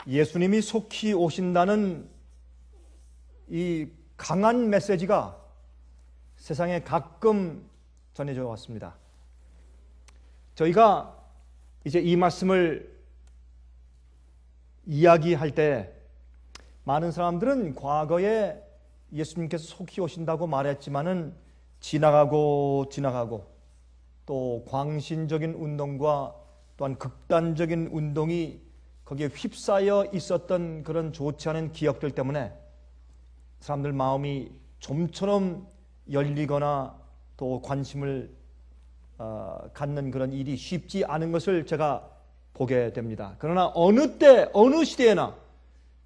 예수님이 속히 오신다는 이 강한 메시지가 세상에 가끔 전해져 왔습니다. 저희가 이제 이 말씀을 이야기할 때 많은 사람들은 과거에 예수님께서 속히 오신다고 말했지만은 지나가고 또 광신적인 운동과 또한 극단적인 운동이 거기에 휩싸여 있었던 그런 좋지 않은 기억들 때문에 사람들 마음이 좀처럼 열리거나 또 관심을 갖는 그런 일이 쉽지 않은 것을 제가 보게 됩니다. 그러나 어느 때 어느 시대에나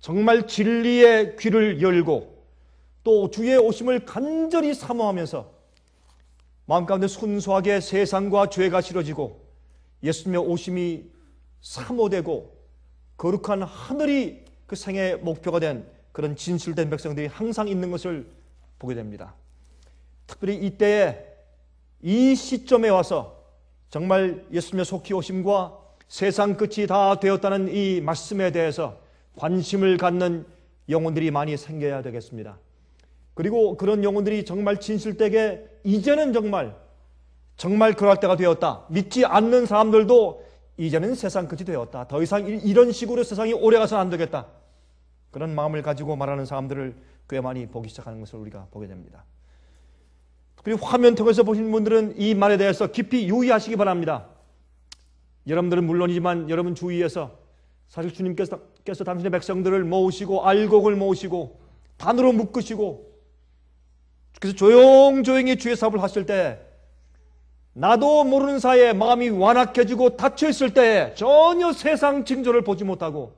정말 진리의 귀를 열고 또 주의 오심을 간절히 사모하면서 마음 가운데 순수하게 세상과 죄가 싫어지고 예수님의 오심이 사모되고 거룩한 하늘이 그 생의 목표가 된 그런 진실된 백성들이 항상 있는 것을 보게 됩니다. 특별히 이때에 이 시점에 와서 정말 예수님의 속히 오심과 세상 끝이 다 되었다는 이 말씀에 대해서 관심을 갖는 영혼들이 많이 생겨야 되겠습니다. 그리고 그런 영혼들이 정말 진실되게 이제는 정말 그럴 때가 되었다. 믿지 않는 사람들도 이제는 세상 끝이 되었다. 더 이상 이런 식으로 세상이 오래가서는 안 되겠다. 그런 마음을 가지고 말하는 사람들을 꽤 많이 보기 시작하는 것을 우리가 보게 됩니다. 그리고 화면 통해서 보신 분들은 이 말에 대해서 깊이 유의하시기 바랍니다. 여러분들은 물론이지만 여러분 주위에서 사실 주님께서 당신의 백성들을 모으시고 알곡을 모으시고 단으로 묶으시고 그래서 조용히 주의 사업을 하실 때 나도 모르는 사이에 마음이 완악해지고 닫혀있을 때 전혀 세상 징조를 보지 못하고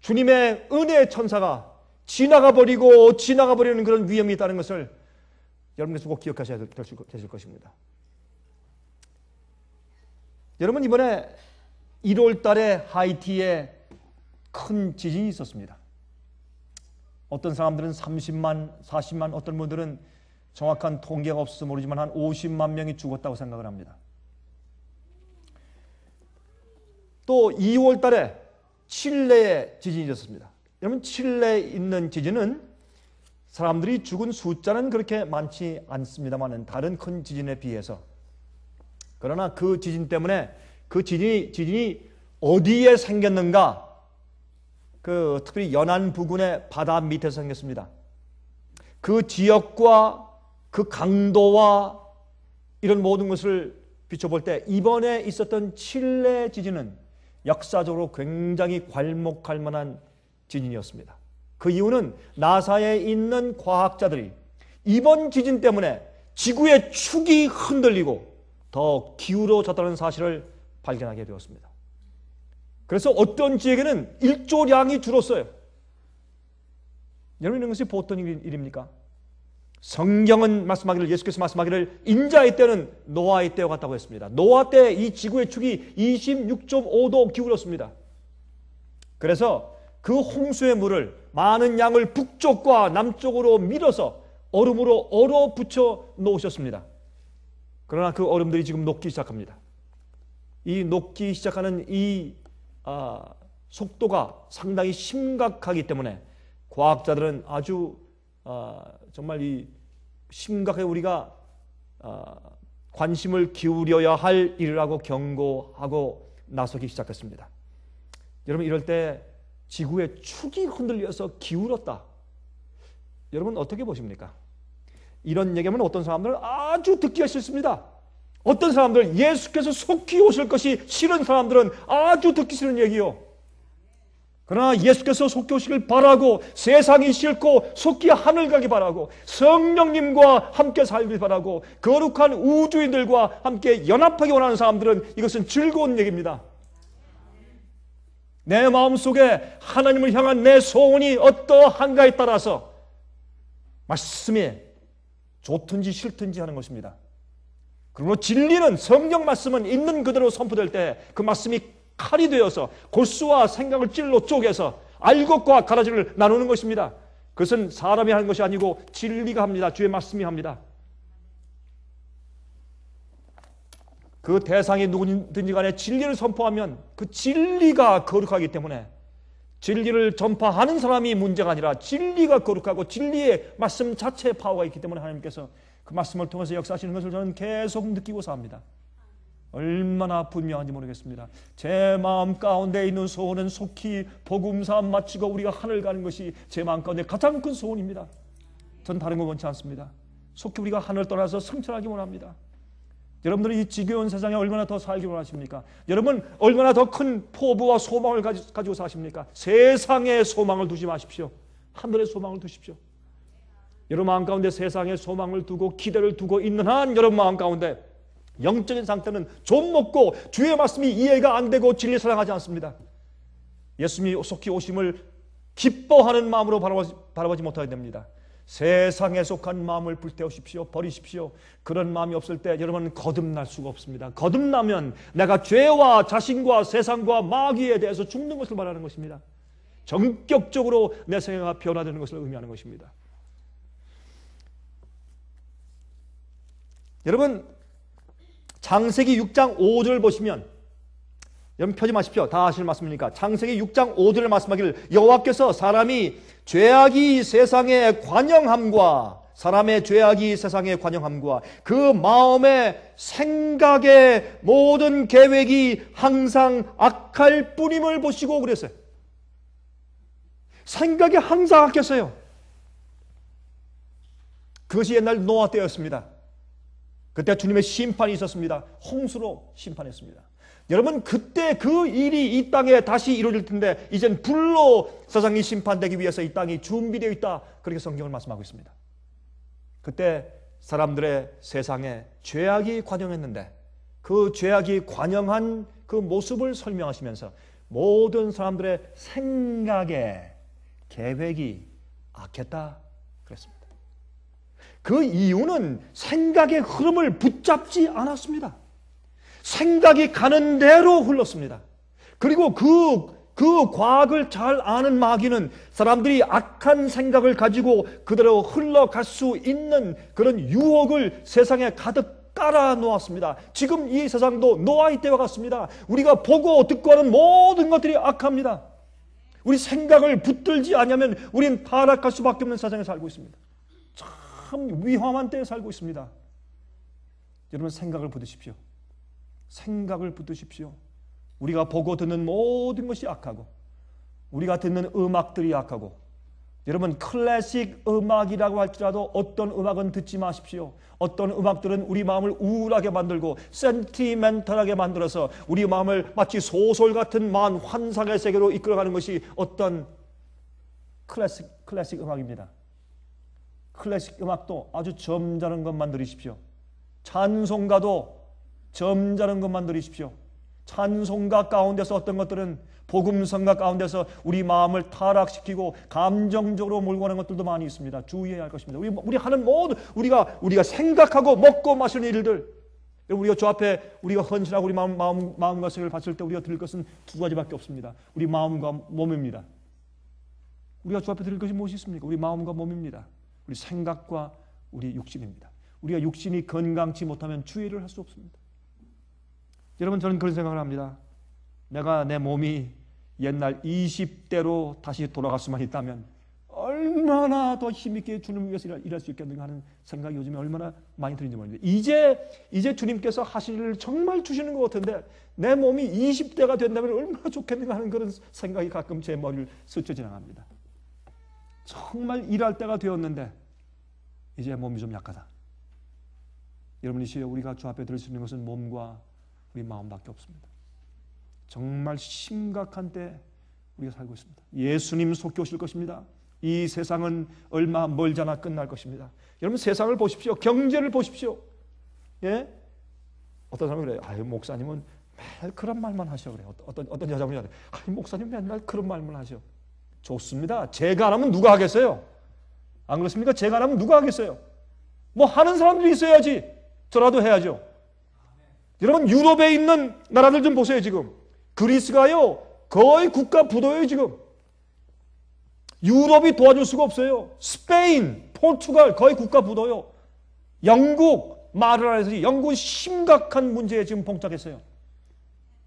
주님의 은혜의 천사가 지나가 버리는 그런 위험이 있다는 것을 여러분께서 꼭 기억하셔야 되실 것입니다. 여러분 이번에 1월 달에 하이티에 큰 지진이 있었습니다. 어떤 사람들은 30만, 40만, 어떤 분들은 정확한 통계가 없어서 모르지만 한 50만 명이 죽었다고 생각을 합니다. 또 2월 달에 칠레에 지진이 있었습니다. 여러분 칠레에 있는 지진은 사람들이 죽은 숫자는 그렇게 많지 않습니다만 다른 큰 지진에 비해서 그러나 그 지진 때문에 그 지진이 어디에 생겼는가? 특별히 연안 부근의 바다 밑에서 생겼습니다. 그 지역과 그 강도와 이런 모든 것을 비춰볼 때 이번에 있었던 칠레 지진은 역사적으로 굉장히 괄목할 만한 지진이었습니다. 그 이유는 나사에 있는 과학자들이 이번 지진 때문에 지구의 축이 흔들리고 더 기울어졌다는 사실을 발견하게 되었습니다. 그래서 어떤 지역에는 일조량이 줄었어요. 여러분 이런 것이 보통 일입니까? 성경은 말씀하기를 예수께서 말씀하기를 인자의 때는 노아의 때와 같다고 했습니다. 노아 때 이 지구의 축이 26.5도 기울었습니다. 그래서 그 홍수의 물을 많은 양을 북쪽과 남쪽으로 밀어서 얼음으로 얼어붙여 놓으셨습니다. 그러나 그 얼음들이 지금 녹기 시작합니다. 이 녹기 시작하는 이 속도가 상당히 심각하기 때문에 과학자들은 아주 정말 이 심각하게 우리가 관심을 기울여야 할 일이라고 경고하고 나서기 시작했습니다. 여러분 이럴 때 지구의 축이 흔들려서 기울었다. 여러분 어떻게 보십니까? 이런 얘기하면 어떤 사람들은 아주 듣기가 싫습니다. 어떤 사람들 예수께서 속히 오실 것이 싫은 사람들은 아주 듣기 싫은 얘기요. 그러나 예수께서 속히 오시길 바라고 세상이 싫고 속히 하늘 가기 바라고 성령님과 함께 살길 바라고 거룩한 우주인들과 함께 연합하기 원하는 사람들은 이것은 즐거운 얘기입니다. 내 마음속에 하나님을 향한 내 소원이 어떠한가에 따라서 말씀이 좋든지 싫든지 하는 것입니다. 그리고 진리는 성경 말씀은 있는 그대로 선포될 때 그 말씀이 칼이 되어서 골수와 생각을 찔러 쪼개서 알곡과 가라지를 나누는 것입니다. 그것은 사람이 하는 것이 아니고 진리가 합니다. 주의 말씀이 합니다. 그 대상이 누구든지 간에 진리를 선포하면 그 진리가 거룩하기 때문에 진리를 전파하는 사람이 문제가 아니라 진리가 거룩하고 진리의 말씀 자체의 파워가 있기 때문에 하나님께서 그 말씀을 통해서 역사하시는 것을 저는 계속 느끼고 삽니다. 얼마나 분명한지 모르겠습니다. 제 마음 가운데 있는 소원은 속히 복음사업 마치고 우리가 하늘 가는 것이 제 마음 가운데 가장 큰 소원입니다. 전 다른 거 원치 않습니다. 속히 우리가 하늘 떠나서 승천하기 원합니다. 여러분들이 이 지겨운 세상에 얼마나 더 살기 원하십니까? 여러분 얼마나 더 큰 포부와 소망을 가지고 사십니까? 세상에 소망을 두지 마십시오. 하늘의 소망을 두십시오. 여러분 마음 가운데 세상에 소망을 두고 기대를 두고 있는 한 여러분 마음 가운데 영적인 상태는 좀 먹고 주의 말씀이 이해가 안 되고 진리 사랑하지 않습니다. 예수님이 속히 오심을 기뻐하는 마음으로 바라보지 못하게 됩니다. 세상에 속한 마음을 불태우십시오. 버리십시오. 그런 마음이 없을 때 여러분은 거듭날 수가 없습니다. 거듭나면 내가 죄와 자신과 세상과 마귀에 대해서 죽는 것을 말하는 것입니다. 전격적으로 내 생애가 변화되는 것을 의미하는 것입니다. 여러분 창세기 6장 5절 보시면 여러분 펴지 마십시오. 다 아실 말씀이니까. 창세기 6장 5절을 말씀하기를 여호와께서 사람의 죄악이 세상에 관영함과 사람의 죄악이 세상에 관영함과 그 마음의 생각의 모든 계획이 항상 악할 뿐임을 보시고 그랬어요. 생각이 항상 악했어요. 그것이 옛날 노아 때였습니다. 그때 주님의 심판이 있었습니다. 홍수로 심판했습니다. 여러분 그때 그 일이 이 땅에 다시 이루어질 텐데 이젠 불로 세상이 심판되기 위해서 이 땅이 준비되어 있다. 그렇게 성경을 말씀하고 있습니다. 그때 사람들의 세상에 죄악이 관영했는데 그 죄악이 관영한 그 모습을 설명하시면서 모든 사람들의 생각에 계획이 악했다 그랬습니다. 그 이유는 생각의 흐름을 붙잡지 않았습니다. 생각이 가는 대로 흘렀습니다. 그리고 그 과학을 잘 아는 마귀는 사람들이 악한 생각을 가지고 그대로 흘러갈 수 있는 그런 유혹을 세상에 가득 깔아 놓았습니다. 지금 이 세상도 노아의 때와 같습니다. 우리가 보고 듣고 하는 모든 것들이 악합니다. 우리 생각을 붙들지 않으면 우리는 타락할 수밖에 없는 세상에 살고 있습니다. 참 위험한 때에 살고 있습니다. 여러분 생각을 붙드십시오. 생각을 붙드십시오. 우리가 보고 듣는 모든 것이 악하고 우리가 듣는 음악들이 악하고 여러분 클래식 음악이라고 할지라도 어떤 음악은 듣지 마십시오. 어떤 음악들은 우리 마음을 우울하게 만들고 센티멘탈하게 만들어서 우리 마음을 마치 소설 같은 만 환상의 세계로 이끌어가는 것이 어떤 클래식 음악입니다. 클래식 음악도 아주 점잖은 것만 들으십시오. 찬송가도 점잖은 것만 들으십시오. 찬송가 가운데서 어떤 것들은 복음성가 가운데서 우리 마음을 타락시키고 감정적으로 몰고 가는 것들도 많이 있습니다. 주의해야 할 것입니다. 우리 하는 모든 우리가 생각하고 먹고 마시는 일들, 우리가 주 앞에 우리가 헌신하고 우리 마음과 생각을 바칠 때 우리가 드릴 것은 두 가지밖에 없습니다. 우리 마음과 몸입니다. 우리가 주 앞에 드릴 것이 무엇이 있습니까? 우리 마음과 몸입니다. 우리 생각과 우리 육신입니다. 우리가 육신이 건강치 못하면 주의를 할 수 없습니다. 여러분 저는 그런 생각을 합니다. 내가 내 몸이 옛날 20대로 다시 돌아갈 수만 있다면 얼마나 더 힘있게 주님을 위해서 일할 수 있겠는가 하는 생각이 요즘에 얼마나 많이 드는지 모릅니다. 이제 주님께서 하실 일을 정말 주시는 것 같은데 내 몸이 20대가 된다면 얼마나 좋겠는가 하는 그런 생각이 가끔 제 머리를 스쳐 지나갑니다. 정말 일할 때가 되었는데 이제 몸이 좀 약하다. 여러분 이 시에 우리가 주 앞에 들을 수 있는 것은 몸과 우리 마음밖에 없습니다. 정말 심각한 때 우리가 살고 있습니다. 예수님 속히 오실 것입니다. 이 세상은 얼마 멀지 않아 끝날 것입니다. 여러분 세상을 보십시오. 경제를 보십시오. 예? 어떤 사람이 그래요. 아유 목사님은 맨날 그런 말만 하셔 그래요. 어떤 여자분이 하래. 아유 목사님 맨날 그런 말만 하셔. 좋습니다. 제가 안 하면 누가 하겠어요? 안 그렇습니까? 제가 안 하면 누가 하겠어요? 뭐 하는 사람들이 있어야지. 저라도 해야죠. 여러분 유럽에 있는 나라들 좀 보세요. 지금 그리스가요 거의 국가 부도예요. 지금 유럽이 도와줄 수가 없어요. 스페인, 포르투갈 거의 국가 부도요. 영국 말을 안 해서 영국은 심각한 문제에 지금 봉착했어요.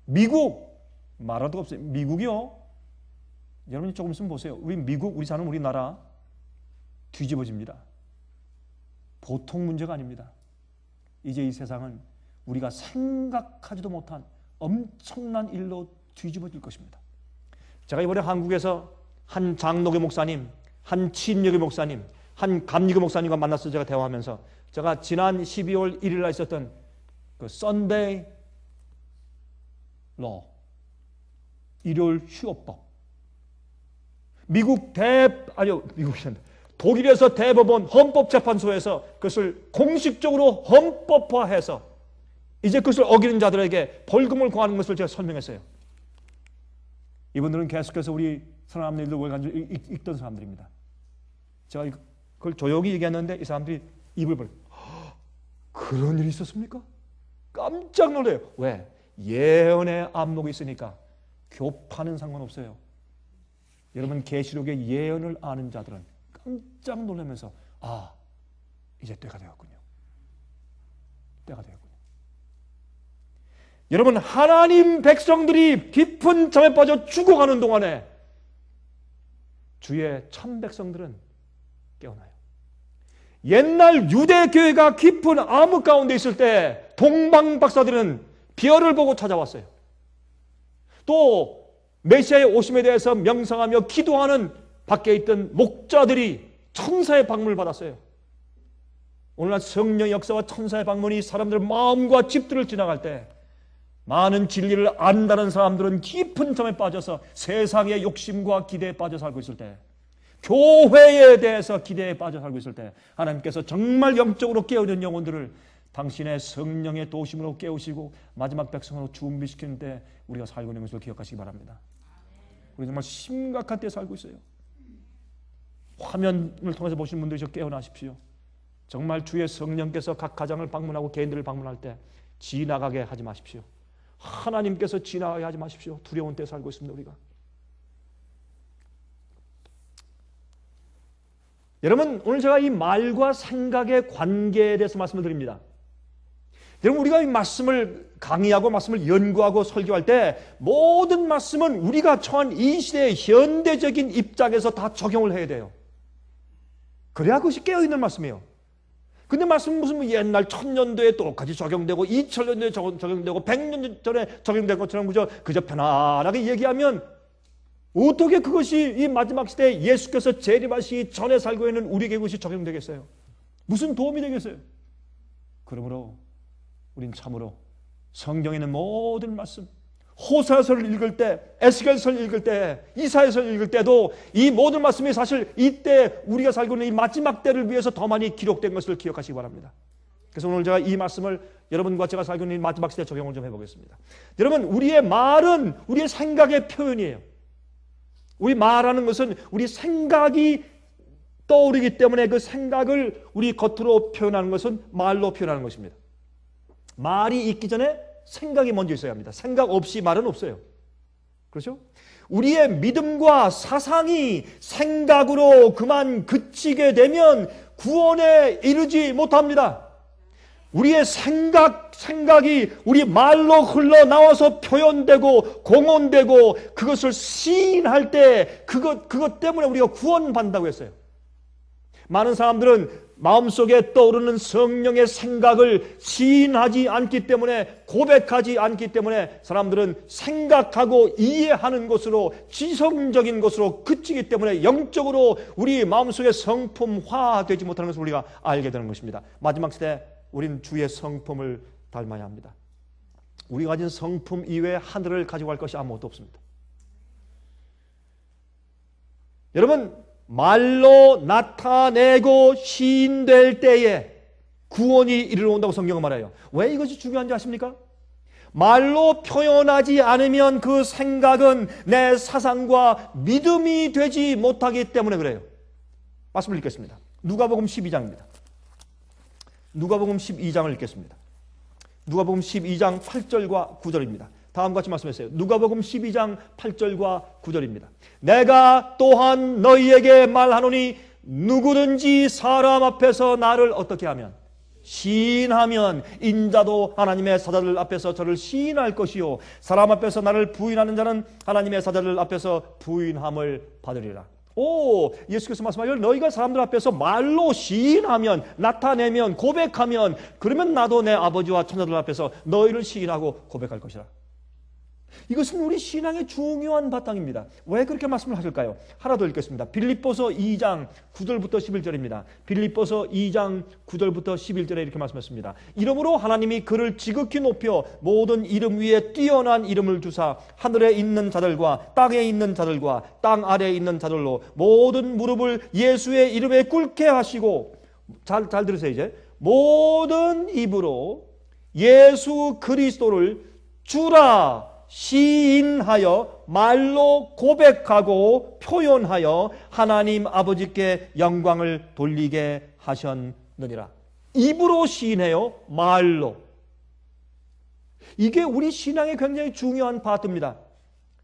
미국 말할 도 없어요. 미국이요 여러분이 조금 있으면 보세요. 우리 미국, 우리 사는 우리나라 뒤집어집니다. 보통 문제가 아닙니다. 이제 이 세상은 우리가 생각하지도 못한 엄청난 일로 뒤집어질 것입니다. 제가 이번에 한국에서 한 장로교 목사님, 한 친교교 목사님, 한 감리교 목사님과 만나서 제가 대화하면서 제가 지난 12월 1일 날 있었던 그 썬데이 로, 일요일 휴업법, 독일에서 대법원 헌법재판소에서 그것을 공식적으로 헌법화해서 이제 그것을 어기는 자들에게 벌금을 고하는 것을 제가 설명했어요. 이분들은 계속해서 우리 사랑하는 일들 월간지를 읽던 사람들입니다. 제가 그걸 조용히 얘기했는데 이 사람들이 입을 벌, 그런 일이 있었습니까? 깜짝 놀래요. 왜? 예언의 안목이 있으니까. 교파는 상관없어요. 여러분 계시록의 예언을 아는 자들은 깜짝 놀라면서 이제 때가 되었군요. 때가 되었군요. 여러분 하나님 백성들이 깊은 잠에 빠져 죽어가는 동안에 주의 참 백성들은 깨어나요. 옛날 유대교회가 깊은 암흑 가운데 있을 때 동방 박사들은 비열을 보고 찾아왔어요. 또 메시아의 오심에 대해서 명상하며 기도하는 밖에 있던 목자들이 천사의 방문을 받았어요. 오늘날 성령의 역사와 천사의 방문이 사람들의 마음과 집들을 지나갈 때 많은 진리를 안다는 사람들은 깊은 잠에 빠져서 세상의 욕심과 기대에 빠져 살고 있을 때, 교회에 대해서 기대에 빠져 살고 있을 때 하나님께서 정말 영적으로 깨어있는 영혼들을 당신의 성령의 도심으로 깨우시고 마지막 백성으로 준비시키는 때 우리가 살고 있는 것을 기억하시기 바랍니다. 우리 정말 심각한 때에 살고 있어요. 화면을 통해서 보시는 분들이 깨어나십시오. 정말 주의 성령께서 각 가정을 방문하고 개인들을 방문할 때 지나가게 하지 마십시오. 하나님께서 지나가게 하지 마십시오. 두려운 때에 살고 있습니다. 우리가. 여러분 오늘 제가 이 말과 생각의 관계에 대해서 말씀을 드립니다. 여러분 우리가 이 말씀을 강의하고 말씀을 연구하고 설교할 때 모든 말씀은 우리가 처한 이 시대의 현대적인 입장에서 다 적용을 해야 돼요. 그래야 그것이 깨어있는 말씀이에요. 근데 말씀은 무슨 옛날 1000년도에 똑같이 적용되고 2000년도에 적용되고 100년 전에 적용된 것처럼 그저 편안하게 얘기하면 어떻게 그것이 이 마지막 시대에 예수께서 재림하시기 전에 살고 있는 우리에게 그것이 적용되겠어요? 무슨 도움이 되겠어요? 그러므로 우린 참으로 성경에 있는 모든 말씀, 호세아서를 읽을 때, 에스겔서를 읽을 때, 이사야서를 읽을 때도 이 모든 말씀이 사실 이때 우리가 살고 있는 이 마지막 때를 위해서 더 많이 기록된 것을 기억하시기 바랍니다. 그래서 오늘 제가 이 말씀을 여러분과 제가 살고 있는 이 마지막 시대 적용을 좀 해보겠습니다. 여러분 우리의 말은 우리의 생각의 표현이에요. 우리 말하는 것은 우리 생각이 떠오르기 때문에 그 생각을 우리 겉으로 표현하는 것은 말로 표현하는 것입니다. 말이 있기 전에 생각이 먼저 있어야 합니다. 생각 없이 말은 없어요. 그렇죠? 우리의 믿음과 사상이 생각으로 그만 그치게 되면 구원에 이르지 못합니다. 우리의 생각이 우리 말로 흘러나와서 표현되고 공언되고 그것을 시인할 때 그것 때문에 우리가 구원받는다고 했어요. 많은 사람들은 마음속에 떠오르는 성령의 생각을 시인하지 않기 때문에, 고백하지 않기 때문에 사람들은 생각하고 이해하는 것으로, 지성적인 것으로 그치기 때문에 영적으로 우리 마음속에 성품화되지 못하는 것을 우리가 알게 되는 것입니다. 마지막 시대 우리는 주의 성품을 닮아야 합니다. 우리가 가진 성품 이외에 하늘을 가지고 갈 것이 아무것도 없습니다. 여러분 말로 나타내고 시인될 때에 구원이 이르러온다고 성경은 말해요. 왜 이것이 중요한지 아십니까? 말로 표현하지 않으면 그 생각은 내 사상과 믿음이 되지 못하기 때문에 그래요. 말씀을 읽겠습니다. 누가복음 12장입니다. 누가복음 12장을 읽겠습니다. 누가복음 12장 8절과 9절입니다. 다음과 같이 말씀했어요. 누가복음 12장 8절과 9절입니다. 내가 또한 너희에게 말하노니 누구든지 사람 앞에서 나를 어떻게 하면 시인하면 인자도 하나님의 사자들 앞에서 저를 시인할 것이요 사람 앞에서 나를 부인하는 자는 하나님의 사자들 앞에서 부인함을 받으리라. 오, 예수께서 말씀하시길 너희가 사람들 앞에서 말로 시인하면, 나타내면, 고백하면, 그러면 나도 내 아버지와 천사들 앞에서 너희를 시인하고 고백할 것이라. 이것은 우리 신앙의 중요한 바탕입니다. 왜 그렇게 말씀을 하실까요? 하나 더 읽겠습니다. 빌립보서 2장 9절부터 11절입니다. 빌립보서 2장 9절부터 11절에 이렇게 말씀했습니다. 이러므로 하나님이 그를 지극히 높여 모든 이름 위에 뛰어난 이름을 주사 하늘에 있는 자들과 땅에 있는 자들과 땅 아래에 있는 자들로 모든 무릎을 예수의 이름에 꿇게 하시고, 잘 들으세요. 이제 모든 입으로 예수 그리스도를 주라 시인하여 말로 고백하고 표현하여 하나님 아버지께 영광을 돌리게 하셨느니라. 입으로 시인해요. 말로. 이게 우리 신앙의 굉장히 중요한 파트입니다.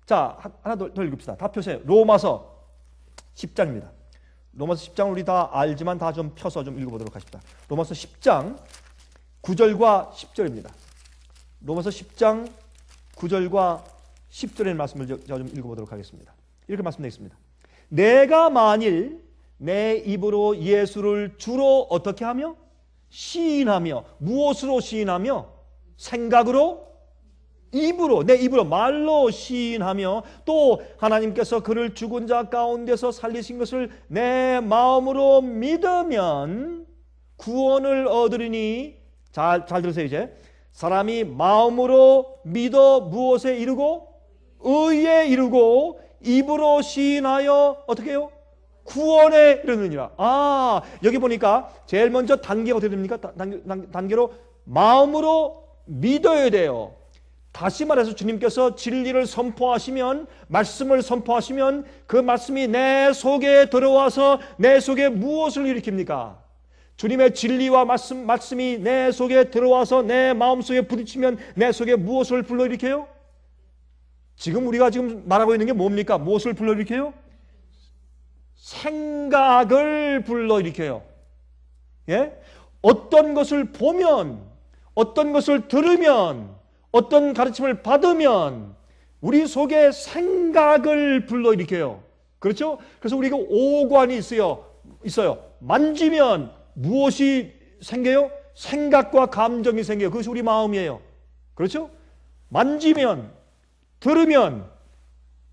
자, 하나 더 읽읍시다. 다 펴세요. 로마서 10장입니다. 로마서 10장을 우리 다 알지만 다 좀 펴서 좀 읽어보도록 하십시다. 로마서 10장 9절과 10절입니다. 로마서 10장 9절과 10절의 말씀을 제가 좀 읽어보도록 하겠습니다. 이렇게 말씀되어 있습니다. 내가 만일 내 입으로 예수를 주로 어떻게 하며? 시인하며. 무엇으로 시인하며? 생각으로? 입으로, 내 입으로 말로 시인하며 또 하나님께서 그를 죽은 자 가운데서 살리신 것을 내 마음으로 믿으면 구원을 얻으리니. 잘 들으세요. 이제 사람이 마음으로 믿어 무엇에 이르고? 의에 이르고 입으로 시인하여 어떻게 해요? 구원에 이르느니라. 아, 여기 보니까 제일 먼저 단계가 어떻게 됩니까? 단계로 마음으로 믿어야 돼요. 다시 말해서 주님께서 진리를 선포하시면, 말씀을 선포하시면 그 말씀이 내 속에 들어와서 내 속에 무엇을 일으킵니까? 주님의 진리와 말씀이 내 속에 들어와서 내 마음속에 부딪히면 내 속에 무엇을 불러일으켜요? 지금 우리가 지금 말하고 있는 게 뭡니까? 무엇을 불러일으켜요? 생각을 불러일으켜요. 예? 어떤 것을 보면, 어떤 것을 들으면, 어떤 가르침을 받으면 우리 속에 생각을 불러일으켜요. 그렇죠? 그래서 우리가 오관이 있어요. 만지면 무엇이 생겨요? 생각과 감정이 생겨요. 그것이 우리 마음이에요. 그렇죠? 만지면, 들으면,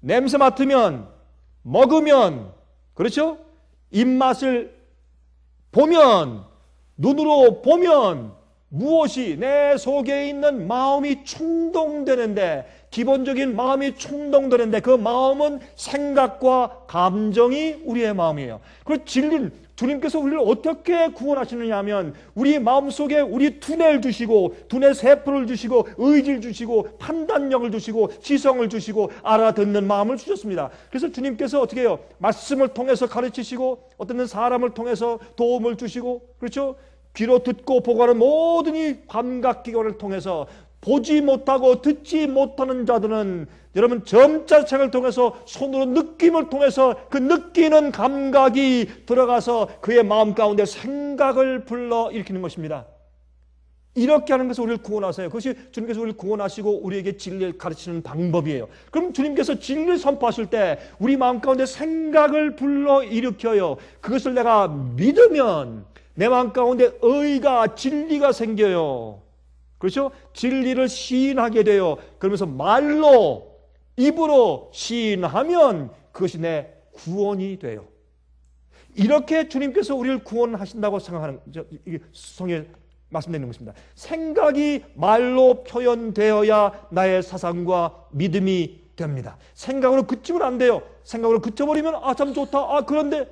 냄새 맡으면, 먹으면, 그렇죠? 입맛을 보면, 눈으로 보면 무엇이 내 속에 있는 마음이 충동되는데, 기본적인 마음이 충동되는데 그 마음은 생각과 감정이 우리의 마음이에요. 그 진리는 주님께서 우리를 어떻게 구원하시느냐 하면 우리 마음속에 우리 두뇌를 주시고 두뇌 세포를 주시고 의지를 주시고 판단력을 주시고 지성을 주시고 알아듣는 마음을 주셨습니다. 그래서 주님께서 어떻게 해요? 말씀을 통해서 가르치시고 어떤 사람을 통해서 도움을 주시고, 그렇죠? 귀로 듣고 보고 하는 모든 이 감각기관을 통해서 보지 못하고 듣지 못하는 자들은 여러분 점자책을 통해서 손으로 느낌을 통해서 그 느끼는 감각이 들어가서 그의 마음 가운데 생각을 불러일으키는 것입니다. 이렇게 하는 것을 우리를 구원하세요. 그것이 주님께서 우리를 구원하시고 우리에게 진리를 가르치는 방법이에요. 그럼 주님께서 진리를 선포하실 때 우리 마음 가운데 생각을 불러일으켜요. 그것을 내가 믿으면 내 마음 가운데 의가, 진리가 생겨요. 그렇죠? 진리를 시인하게 돼요. 그러면서 말로, 입으로 시인하면 그것이 내 구원이 돼요. 이렇게 주님께서 우리를 구원하신다고 생각하는, 이게 성경에 말씀되는 것입니다. 생각이 말로 표현되어야 나의 사상과 믿음이 됩니다. 생각으로 그치면 안 돼요. 생각으로 그쳐버리면 참 좋다. 그런데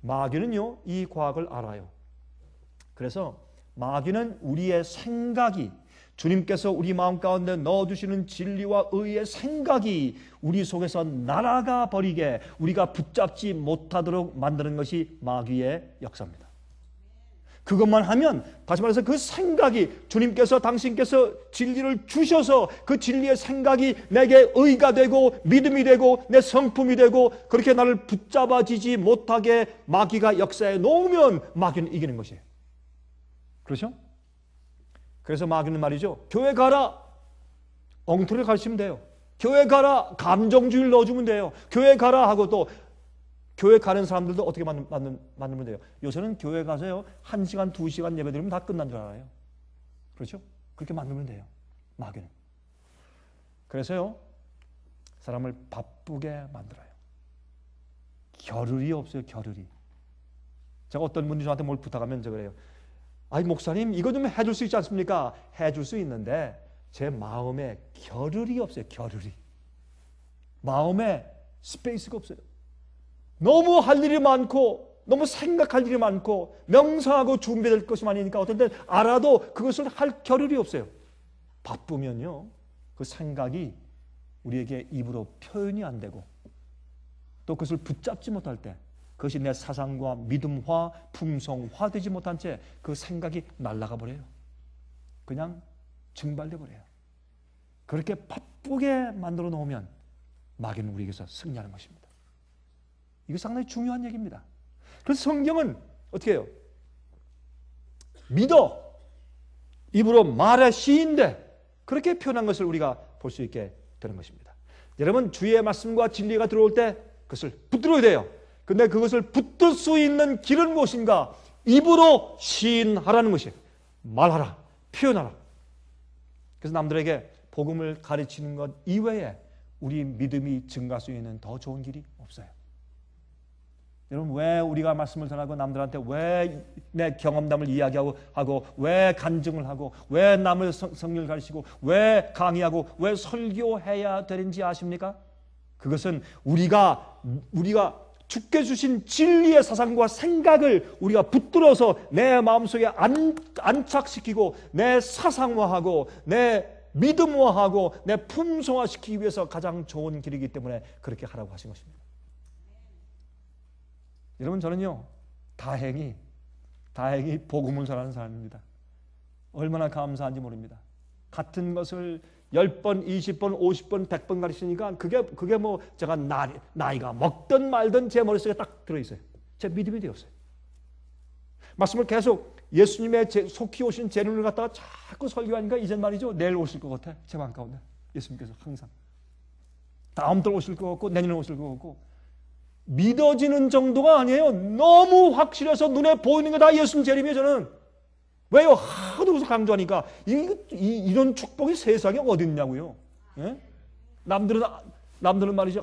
마귀는요, 이 과학을 알아요. 그래서 마귀는 우리의 생각이, 주님께서 우리 마음 가운데 넣어주시는 진리와 의의 생각이 우리 속에서 날아가 버리게 우리가 붙잡지 못하도록 만드는 것이 마귀의 역사입니다. 그것만 하면, 다시 말해서 그 생각이, 주님께서 당신께서 진리를 주셔서 그 진리의 생각이 내게 의가 되고 믿음이 되고 내 성품이 되고 그렇게 나를 붙잡아지지 못하게 마귀가 역사에 놓으면 마귀는 이기는 것이에요. 그렇죠? 그래서 마귀는 말이죠. 교회 가라. 엉터리를 가르치면 돼요. 교회 가라. 감정주의를 넣어주면 돼요. 교회 가라 하고 또 교회 가는 사람들도 어떻게 만들면 돼요. 요새는 교회 가서요. 1시간, 2시간 예배 드리면 다 끝난 줄 알아요. 그렇죠? 그렇게 만들면 돼요. 마귀는. 그래서요. 사람을 바쁘게 만들어요. 겨를이 없어요. 겨를이. 제가 어떤 분이 저한테 뭘 부탁하면 저 그래요. 아이 목사님 이거 좀 해줄 수 있지 않습니까? 해줄 수 있는데 제 마음에 겨를이 없어요. 겨를이. 마음에 스페이스가 없어요. 너무 할 일이 많고 너무 생각할 일이 많고 명상하고 준비될 것이 많으니까 어떤 때 알아도 그것을 할 겨를이 없어요. 바쁘면요. 그 생각이 우리에게 입으로 표현이 안 되고 또 그것을 붙잡지 못할 때 그것이 내 사상과 믿음화, 풍성화 되지 못한 채 그 생각이 날아가 버려요. 그냥 증발돼 버려요. 그렇게 바쁘게 만들어 놓으면 마귀는 우리에게서 승리하는 것입니다. 이거 상당히 중요한 얘기입니다. 그래서 성경은 어떻게 해요? 믿어. 입으로 말해 시인데 그렇게 표현한 것을 우리가 볼 수 있게 되는 것입니다. 여러분 주의 말씀과 진리가 들어올 때 그것을 붙들어야 돼요. 근데 그것을 붙들 수 있는 길은 무엇인가? 입으로 시인하라는 것이에요. 말하라. 표현하라. 그래서 남들에게 복음을 가르치는 것 이외에 우리 믿음이 증가할 수 있는 더 좋은 길이 없어요. 여러분 왜 우리가 말씀을 전하고 남들한테 왜 내 경험담을 이야기하고 왜 간증을 하고 왜 남을 성경을 가르치고 왜 강의하고 왜 설교해야 되는지 아십니까? 그것은 우리가 주께 주신 진리의 사상과 생각을 우리가 붙들어서 내 마음속에 안착시키고 내 사상화하고 내 믿음화하고 내 풍성화시키기 위해서 가장 좋은 길이기 때문에 그렇게 하라고 하신 것입니다. 여러분 저는요 다행히 복음을 전하는 사람입니다. 얼마나 감사한지 모릅니다. 같은 것을 10번, 20번, 50번, 100번 가르치니까 그게 뭐 제가 나이가 먹든 말든 제 머릿속에 딱 들어있어요. 제 믿음이 되었어요. 말씀을 계속 예수님의 속히 오신 재능을 갖다가 자꾸 설교하니까 이젠 말이죠. 내일 오실 것 같아. 제 마음 가운데. 예수님께서 항상. 다음 달 오실 것 같고 내년에 오실 것 같고 믿어지는 정도가 아니에요. 너무 확실해서 눈에 보이는 게 다 예수님 재림이에요. 저는. 왜요? 하도 그래서 강조하니까 이런 축복이 세상에 어디 있냐고요. 예? 남들은 말이죠.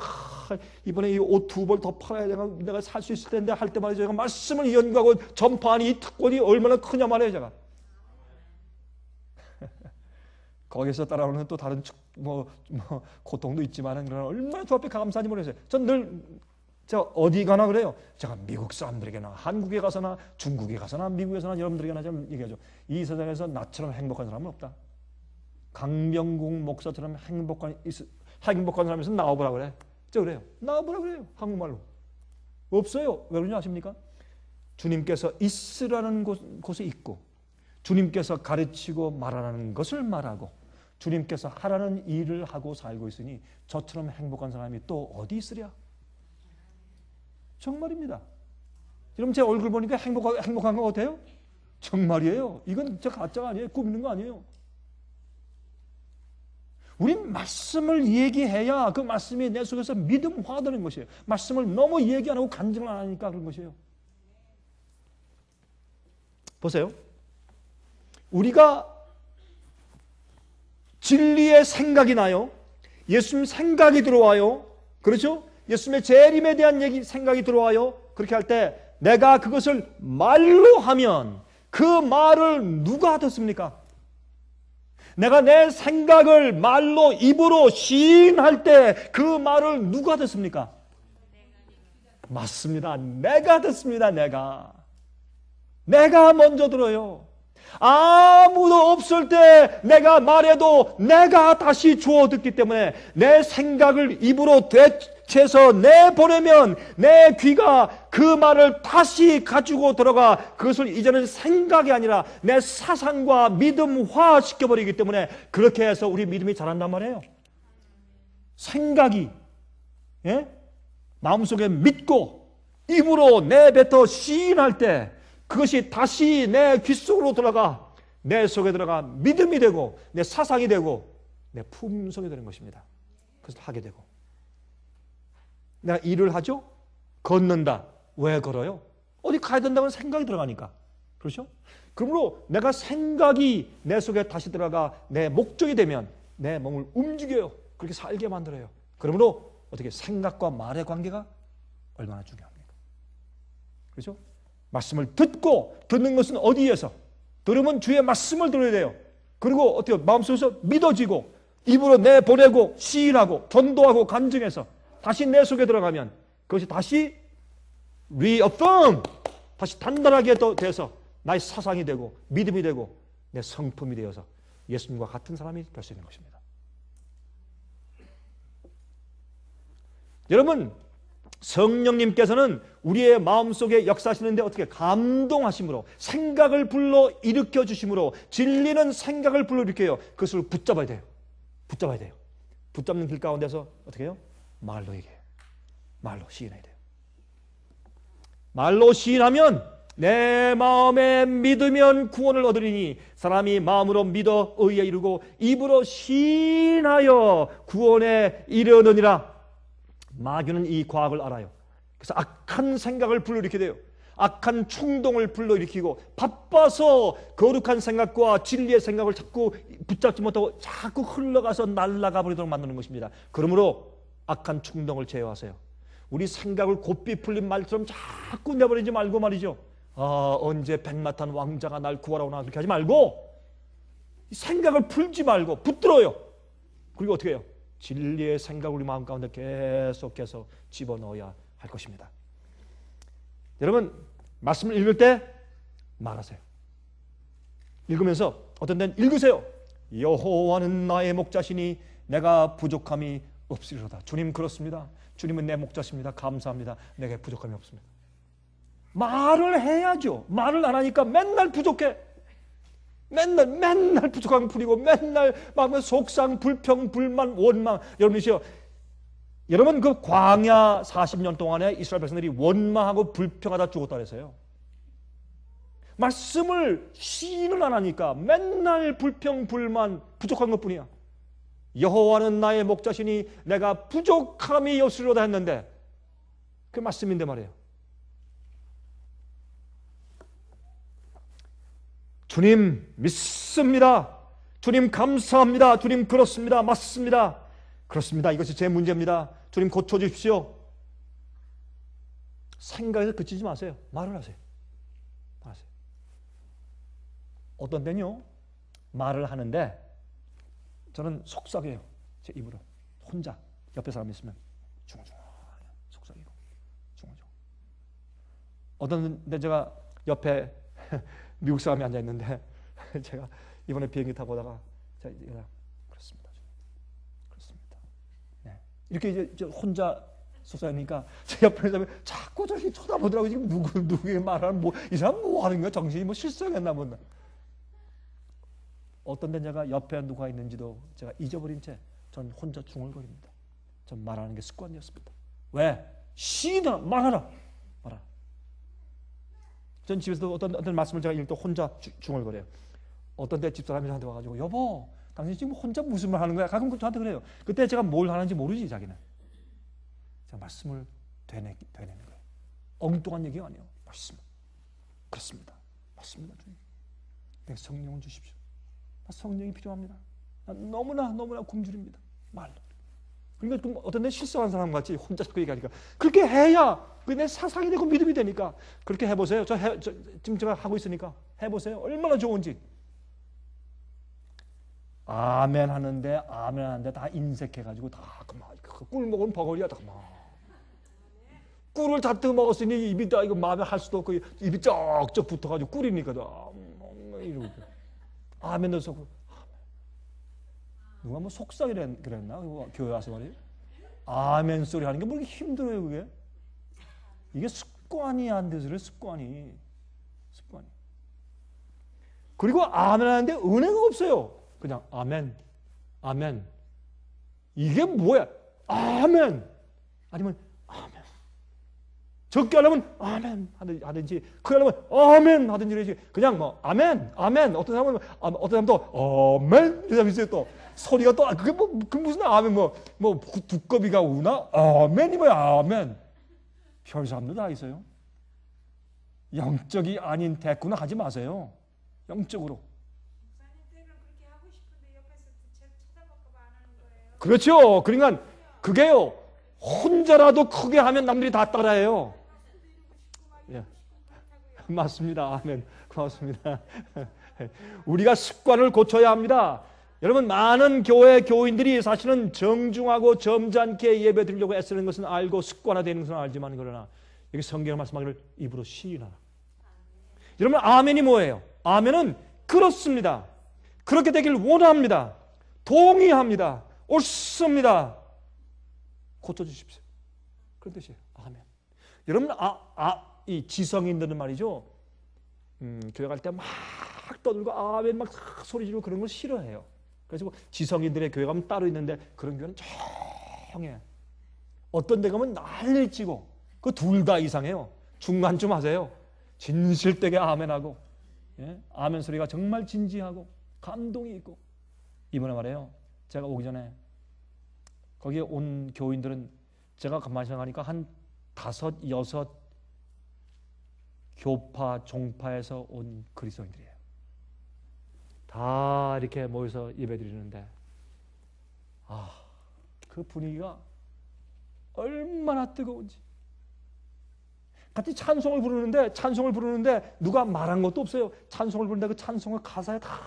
이번에 이 옷 2벌 더 팔아야 내가 살 수 있을 텐데 할 때 말이죠. 제가 말씀을 연구하고 전파하는 이 특권이 얼마나 크냐 말이에요. 제가. 거기서 따라오는 또 다른 고통도 있지만 그러나 얼마나 주 앞에 감사한지 모르겠어요. 전 늘 제가 어디 가나 그래요. 제가 미국 사람들에게나 한국에 가서나 중국에 가서나 미국에서나 여러분들에게나 좀 얘기하죠. 이 세상에서 나처럼 행복한 사람은 없다. 강명국 목사처럼 행복한 사람이 있으면 나와보라 그래. 저 그래요. 나와보라 그래요. 한국말로. 없어요. 왜 그러냐 아십니까? 주님께서 있으라는 곳에 있고 주님께서 가르치고 말하라는 것을 말하고 주님께서 하라는 일을 하고 살고 있으니 저처럼 행복한 사람이 또 어디 있으랴? 정말입니다. 여러분 제 얼굴 보니까 행복한 거 같아요? 정말이에요. 이건 저 가짜가 아니에요. 꾸미는 거 아니에요. 우린 말씀을 얘기해야 그 말씀이 내 속에서 믿음화되는 것이에요. 말씀을 너무 얘기 안 하고 간증을 안 하니까 그런 것이에요. 보세요. 우리가 진리의 생각이 나요. 예수님 생각이 들어와요. 그렇죠? 예수님의 재림에 대한 생각이 들어와요. 그렇게 할 때 내가 그것을 말로 하면 그 말을 누가 듣습니까? 내가 내 생각을 말로 입으로 시인할 때 그 말을 누가 듣습니까? 맞습니다. 내가 듣습니다. 내가 먼저 들어요. 아무도 없을 때 내가 말해도 내가 다시 주워 듣기 때문에 내 생각을 입으로 되채서 내보내면 내 귀가 그 말을 다시 가지고 들어가 그것을 이제는 생각이 아니라 내 사상과 믿음화 시켜버리기 때문에 그렇게 해서 우리 믿음이 자란단 말이에요. 생각이 마음속에 믿고 입으로 내뱉어 시인할 때 그것이 다시 내 귀 속으로 들어가 내 속에 들어가 믿음이 되고 내 사상이 되고 내 품속이 되는 것입니다. 그래서 하게 되고 내가 일을 하죠? 걷는다. 왜 걸어요? 어디 가야 된다는 생각이 들어가니까. 그렇죠? 그러므로 내가 생각이 내 속에 다시 들어가 내 목적이 되면 내 몸을 움직여요. 그렇게 살게 만들어요. 그러므로 어떻게 생각과 말의 관계가 얼마나 중요합니까? 그렇죠? 말씀을 듣는 것은 어디에서? 들으면 주의 말씀을 들어야 돼요. 그리고 어떻게 마음속에서 믿어지고 입으로 내보내고 시인하고 전도하고 간증해서 다시 내 속에 들어가면 그것이 다시 reaffirm, 다시 단단하게 돼서 나의 사상이 되고 믿음이 되고 내 성품이 되어서 예수님과 같은 사람이 될 수 있는 것입니다. 여러분, 성령님께서는 우리의 마음속에 역사하시는데 어떻게 감동하심으로 생각을 불러 일으켜 주심으로 진리는 생각을 불러 일으켜요. 그것을 붙잡아야 돼요. 붙잡아야 돼요. 붙잡는 길 가운데서 어떻게 해요? 말로 얘기해요. 말로 시인해야 돼요. 말로 시인하면 내 마음에 믿으면 구원을 얻으리니 사람이 마음으로 믿어 의에 이르고 입으로 시인하여 구원에 이르느니라. 마귀는 이 과학을 알아요. 그래서 악한 생각을 불러일으키게 돼요. 악한 충동을 불러일으키고 바빠서 거룩한 생각과 진리의 생각을 자꾸 붙잡지 못하고 자꾸 흘러가서 날아가 버리도록 만드는 것입니다. 그러므로 악한 충동을 제어하세요. 우리 생각을 곱비 풀린 말처럼 자꾸 내버리지 말고 말이죠. 언제 백마탄 왕자가 날 구하러 오나 그렇게 하지 말고 생각을 풀지 말고 붙들어요. 그리고 어떻게 해요? 진리의 생각을 우리 마음 가운데 계속해서 집어넣어야 할 것입니다. 여러분, 말씀을 읽을 때 말하세요. 읽으면서 어떤 데는 읽으세요. 여호와는 나의 목자시니 내가 부족함이 없으리로다. 주님 그렇습니다. 주님은 내 목자십니다. 감사합니다. 내게 부족함이 없습니다. 말을 해야죠. 말을 안 하니까 맨날 부족해. 맨날 부족함을 풀이고 맨날 마음에 속상, 불평, 불만, 원망. 여러분 그 광야 40년 동안에 이스라엘 백성들이 원망하고 불평하다 죽었다 그래서요. 말씀을 시인을 안 하니까 맨날 불평, 불만, 부족한 것뿐이야. 여호와는 나의 목자시니 내가 부족함이 없으리로다 했는데 그 말씀인데 말이에요. 주님 믿습니다. 주님 감사합니다. 주님 그렇습니다. 맞습니다. 그렇습니다. 이것이 제 문제입니다. 주님 고쳐주십시오. 생각에서 그치지 마세요. 말을 하세요. 말하세요. 어떤 때는요 말을 하는데 저는 속삭여요. 제 입으로 혼자 옆에 사람 있으면 중얼중얼 속삭이고 중얼중얼. 어떤 데 제가 옆에 미국 사람이 앉아 있는데 제가 이번에 비행기 타고 오다가 그렇습니다. 그렇습니다. 네. 이렇게 이제 혼자 속삭이니까 제 옆에 사람이 자꾸 저렇게 쳐다보더라고요. 지금 누구에게 말하는 이 사람 뭐 하는 거야? 정신이 뭐 실성했나 보다. 어떤 데 제가 옆에 누가 있는지도 제가 잊어버린 채 전 혼자 중얼거립니다. 전 말하는 게 습관이었습니다. 왜? 시인하라, 말하라. 전 집에서도 어떤 말씀을 제가 읽을 때 혼자 중얼거려요. 어떤 때 집사람이 저한테 와가지고 여보 당신 지금 혼자 무슨 말 하는 거야? 가끔 저한테 그래요. 그때 제가 뭘 하는지 모르지 자기는. 제가 말씀을 되뇌는 거예요. 엉뚱한 얘기가 아니에요. 말씀. 그렇습니다. 맞습니다. 주님. 내가 성령을 주십시오. 나 성령이 필요합니다. 나 너무나 굶주립니다. 말로. 그러니까 어떤 데 실수한 사람 같이 혼자 자꾸 얘기하니까 그렇게 해야 내 사상이 되고 믿음이 되니까 그렇게 해보세요. 지금 제가 하고 있으니까 해보세요. 얼마나 좋은지. 아멘 하는데 다 인색해가지고 다 그만 꿀 먹은 버거리야 다 그만. 꿀을 잔뜩 먹었으니 입이 다 이거 마음에 할 수도 없고 입이 쩍쩍 붙어가지고 꿀이니까 이러고 아멘도 섞고 누가 뭐 속삭이 그랬나 교회 와서 말이에요. 아멘 소리 하는 게 뭐 이렇게 힘들어요 그게. 이게 습관이 안 돼서 그래. 습관이. 그리고 아멘 하는데 은혜가 없어요. 그냥 아멘. 이게 뭐야? 아멘. 아니면 아멘. 적게 하려면 아멘 하든지, 크게 하려면 아멘 하든지, 이러지. 그냥 뭐 아멘 아멘. 어떤 사람은 어떤 사람도 아멘 이런 사람이 있어요. 또 소리가 또 그게 뭐 그 무슨 아멘 뭐 두꺼비가 우나 아멘이 뭐야 아멘. 별 사람도 다 있어요. 영적이 아닌 대꾸는 하지 마세요. 영적으로. 그렇죠. 그러니까 그게요, 혼자라도 크게 하면 남들이 다 따라해요. 예. 맞습니다. 아멘. 고맙습니다. 우리가 습관을 고쳐야 합니다. 여러분, 많은 교회 교인들이 사실은 정중하고 점잖게 예배 드리려고 애쓰는 것은 알고 습관화되는 것은 알지만, 그러나 여기 성경의 말씀하기를 입으로 시인하라. 여러분, 아멘이 뭐예요? 아멘은 그렇습니다. 그렇게 되길 원합니다. 동의합니다. 옳습니다. 고쳐주십시오. 그런 뜻이에요. 아멘. 여러분, 이 지성인들은 말이죠, 교회 갈 때 막 떠들고 아멘 막 소리 지르고 그런 걸 싫어해요. 그래서 뭐 지성인들의 교회 가면 따로 있는데, 그런 교회는 조용해. 어떤 데 가면 난리 치고, 그 둘 다 이상해요. 중간쯤 하세요. 진실되게 아멘하고, 예? 아멘 소리가 정말 진지하고 감동이 있고. 이번에 말이에요, 제가 오기 전에 거기에 온 교인들은 제가 가만히 생각하니까 한 5, 6 교파, 종파에서 온 그리스도인들이에요. 다 이렇게 모여서 예배드리는데, 그 분위기가 얼마나 뜨거운지. 같이 찬송을 부르는데 누가 말한 것도 없어요. 찬송을 부르는데 그 찬송의 가사에 다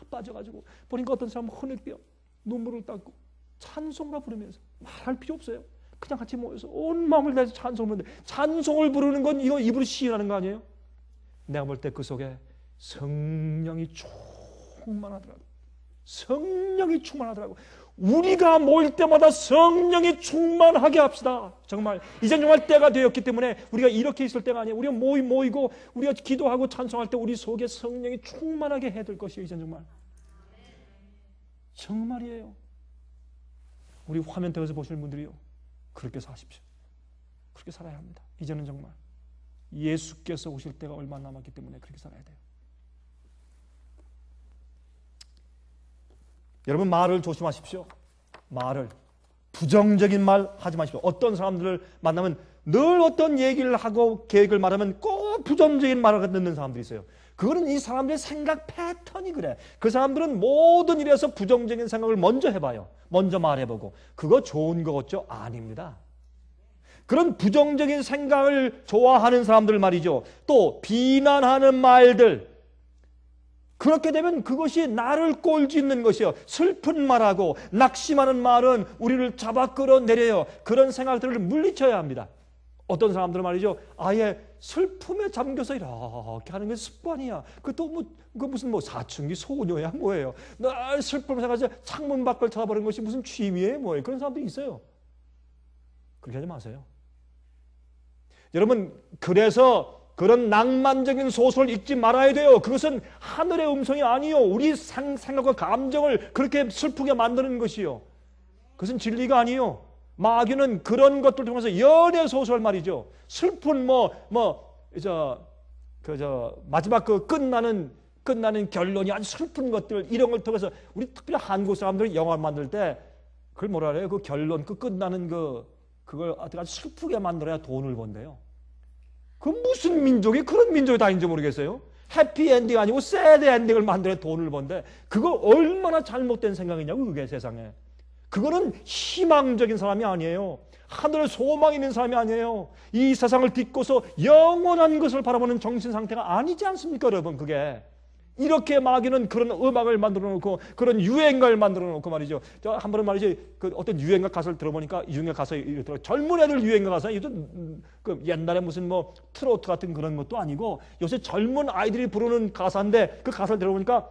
빠져가지고, 보니까 어떤 사람은 흐느껴 눈물을 닦고 찬송가 부르면서, 말할 필요 없어요. 그냥 같이 모여서 온 마음을 다해서 찬송을 부르는데, 찬송을 부르는 건 이거 입으로 시인하는 거 아니에요? 내가 볼 때 그 속에 성령이 충만하더라고. 성령이 충만하더라고. 우리가 모일 때마다 성령이 충만하게 합시다. 정말 이젠 정말 때가 되었기 때문에 우리가 이렇게 있을 때가 아니에요. 우리가 모이고 우리가 기도하고 찬송할 때 우리 속에 성령이 충만하게 해야 될 것이에요. 이젠 정말이에요. 우리 화면 대에서 보시는 분들이요, 그렇게 사십시오. 그렇게 살아야 합니다. 이제는 정말 예수께서 오실 때가 얼마 남았기 때문에 그렇게 살아야 돼요. 여러분, 말을 조심하십시오. 말을, 부정적인 말 하지 마십시오. 어떤 사람들을 만나면 늘 어떤 얘기를 하고 계획을 말하면 꼭 부정적인 말을 듣는 사람들이 있어요. 그거는 이 사람들의 생각 패턴이 그래. 그 사람들은 모든 일에서 부정적인 생각을 먼저 해봐요. 먼저 말해보고. 그거 좋은 거겠죠? 아닙니다. 그런 부정적인 생각을 좋아하는 사람들 말이죠, 또 비난하는 말들, 그렇게 되면 그것이 나를 꼴짓는 것이요, 슬픈 말하고 낙심하는 말은 우리를 잡아 끌어내려요. 그런 생각들을 물리쳐야 합니다. 어떤 사람들은 말이죠, 아예 슬픔에 잠겨서 이렇게 하는 게 습관이야. 그것도 무슨 사춘기 소녀야 뭐예요. 늘 슬픔을 생각해서 창문 밖을 쳐다보는 것이 무슨 취미예요 뭐예요. 그런 사람들이 있어요. 그렇게 하지 마세요. 여러분, 그래서 그런 낭만적인 소설을 읽지 말아야 돼요. 그것은 하늘의 음성이 아니요, 우리 생각과 감정을 그렇게 슬프게 만드는 것이요, 그것은 진리가 아니요. 마귀는 그런 것들을 통해서 연애 소설 말이죠, 슬픈 마지막 그 끝나는 결론이 아주 슬픈 것들, 이런 걸 통해서 우리 특별히 한국 사람들이 영화 만들 때 그걸 뭐라 그래요? 그 결론, 그 끝나는 그걸 아주 슬프게 만들어야 돈을 번대요. 그 무슨 민족이 그런 민족이 다 있는지 모르겠어요. 해피엔딩 아니고 새드 엔딩을 만들어야 돈을 번대. 그거 얼마나 잘못된 생각이냐고, 그게 세상에. 그거는 희망적인 사람이 아니에요. 하늘에 소망이 있는 사람이 아니에요. 이 세상을 딛고서 영원한 것을 바라보는 정신 상태가 아니지 않습니까, 여러분? 그게. 이렇게 마귀는 그런 음악을 만들어 놓고 그런 유행가를 만들어 놓고 말이죠. 저 한 번은 말이죠, 그 어떤 유행가 가사를 들어보니까, 유행가 가사 이렇더라고요. 젊은 애들 유행가 가사, 이거 그 옛날에 무슨 트로트 같은 그런 것도 아니고 요새 젊은 아이들이 부르는 가사인데, 그 가사를 들어보니까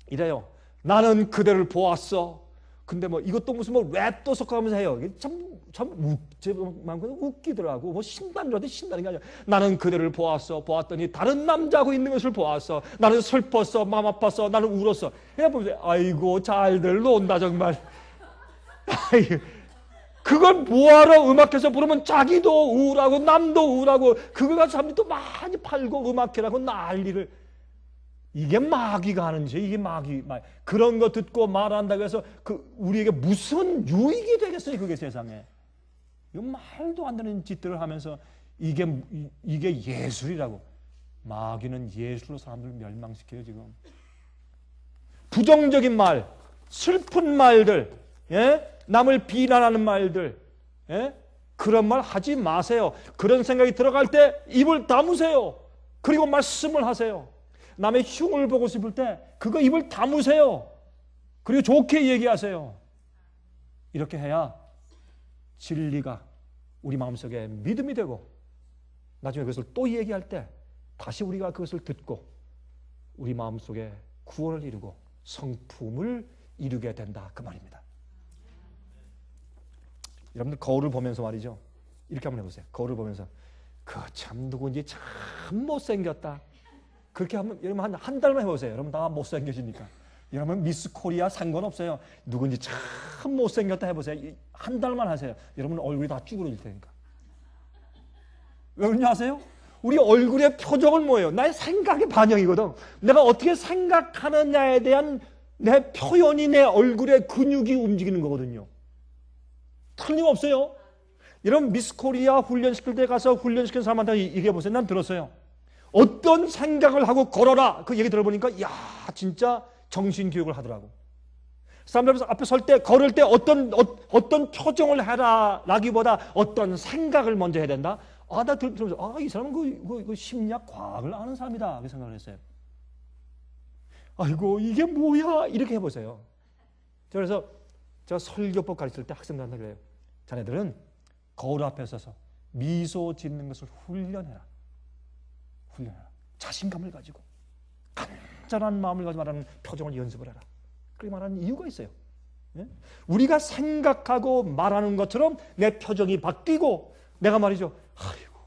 이래요. 나는 그대를 보았어. 근데 이것도 무슨 랩도 섞어가면서 해요. 참 웃기더라고. 신나는 줄 알았더니 신나는 게 아니야. 나는 그대를 보았더니 다른 남자하고 있는 것을 보았어. 나는 슬펐어, 마음 아팠어, 나는 울었어. 그냥 보면서 아이고 잘들 논다 정말. 그걸 뭐하러 음악회에서 부르면 자기도 우울하고 남도 우울하고 그거 가지고 사람들이 또 많이 팔고 음악회라고 난리를. 이게 마귀가 하는 짓이에요. 이게 마귀. 그런 거 듣고 말한다고 해서 우리에게 무슨 유익이 되겠어요, 그게 세상에. 이거 말도 안 되는 짓들을 하면서 이게 예술이라고. 마귀는 예술로 사람들을 멸망시켜요, 지금. 부정적인 말, 슬픈 말들, 예? 남을 비난하는 말들, 예? 그런 말 하지 마세요. 그런 생각이 들어갈 때 입을 다무세요. 그리고 말씀을 하세요. 남의 흉을 보고 싶을 때 그거 입을 다무세요. 그리고 좋게 얘기하세요. 이렇게 해야 진리가 우리 마음속에 믿음이 되고 나중에 그것을 또 얘기할 때 다시 우리가 그것을 듣고 우리 마음속에 구원을 이루고 성품을 이루게 된다, 그 말입니다. 여러분들 거울을 보면서 말이죠, 이렇게 한번 해보세요. 거울을 보면서 그 참 누군지 참 못생겼다, 그렇게 한번 여러분 한 달만 해보세요. 여러분 다 못생겨지니까. 여러분 미스 코리아 상관없어요. 누군지 참 못생겼다 해보세요. 한 달만 하세요. 여러분 얼굴이 다 쭈그러질 테니까. 왜 그런지 아세요? 우리 얼굴의 표정은 뭐예요? 나의 생각의 반영이거든. 내가 어떻게 생각하느냐에 대한 내 표현이 내 얼굴의 근육이 움직이는 거거든요. 틀림없어요. 여러분 미스 코리아 훈련시킬 때 가서 훈련시킨 사람한테 얘기해보세요. 난 들었어요. 어떤 생각을 하고 걸어라, 그 얘기 들어보니까 이야 진짜 정신교육을 하더라고. 사람들 앞에 설 때 걸을 때 어떤 표정을 해라 라기보다 어떤 생각을 먼저 해야 된다. 나 들으면서 이 사람은 그 심리학 과학을 아는 사람이다, 그 생각을 했어요. 아이고 이게 뭐야, 이렇게 해보세요. 그래서 제가 설교법 가르칠 때 학생들한테 그래요. 자네들은 거울 앞에 서서 미소 짓는 것을 훈련해라. 자신감을 가지고 간절한 마음을 가지고 말하는 표정을 연습을 해라. 그렇게 말하는 이유가 있어요. 예? 우리가 생각하고 말하는 것처럼 내 표정이 바뀌고 내가 말이죠, 아이고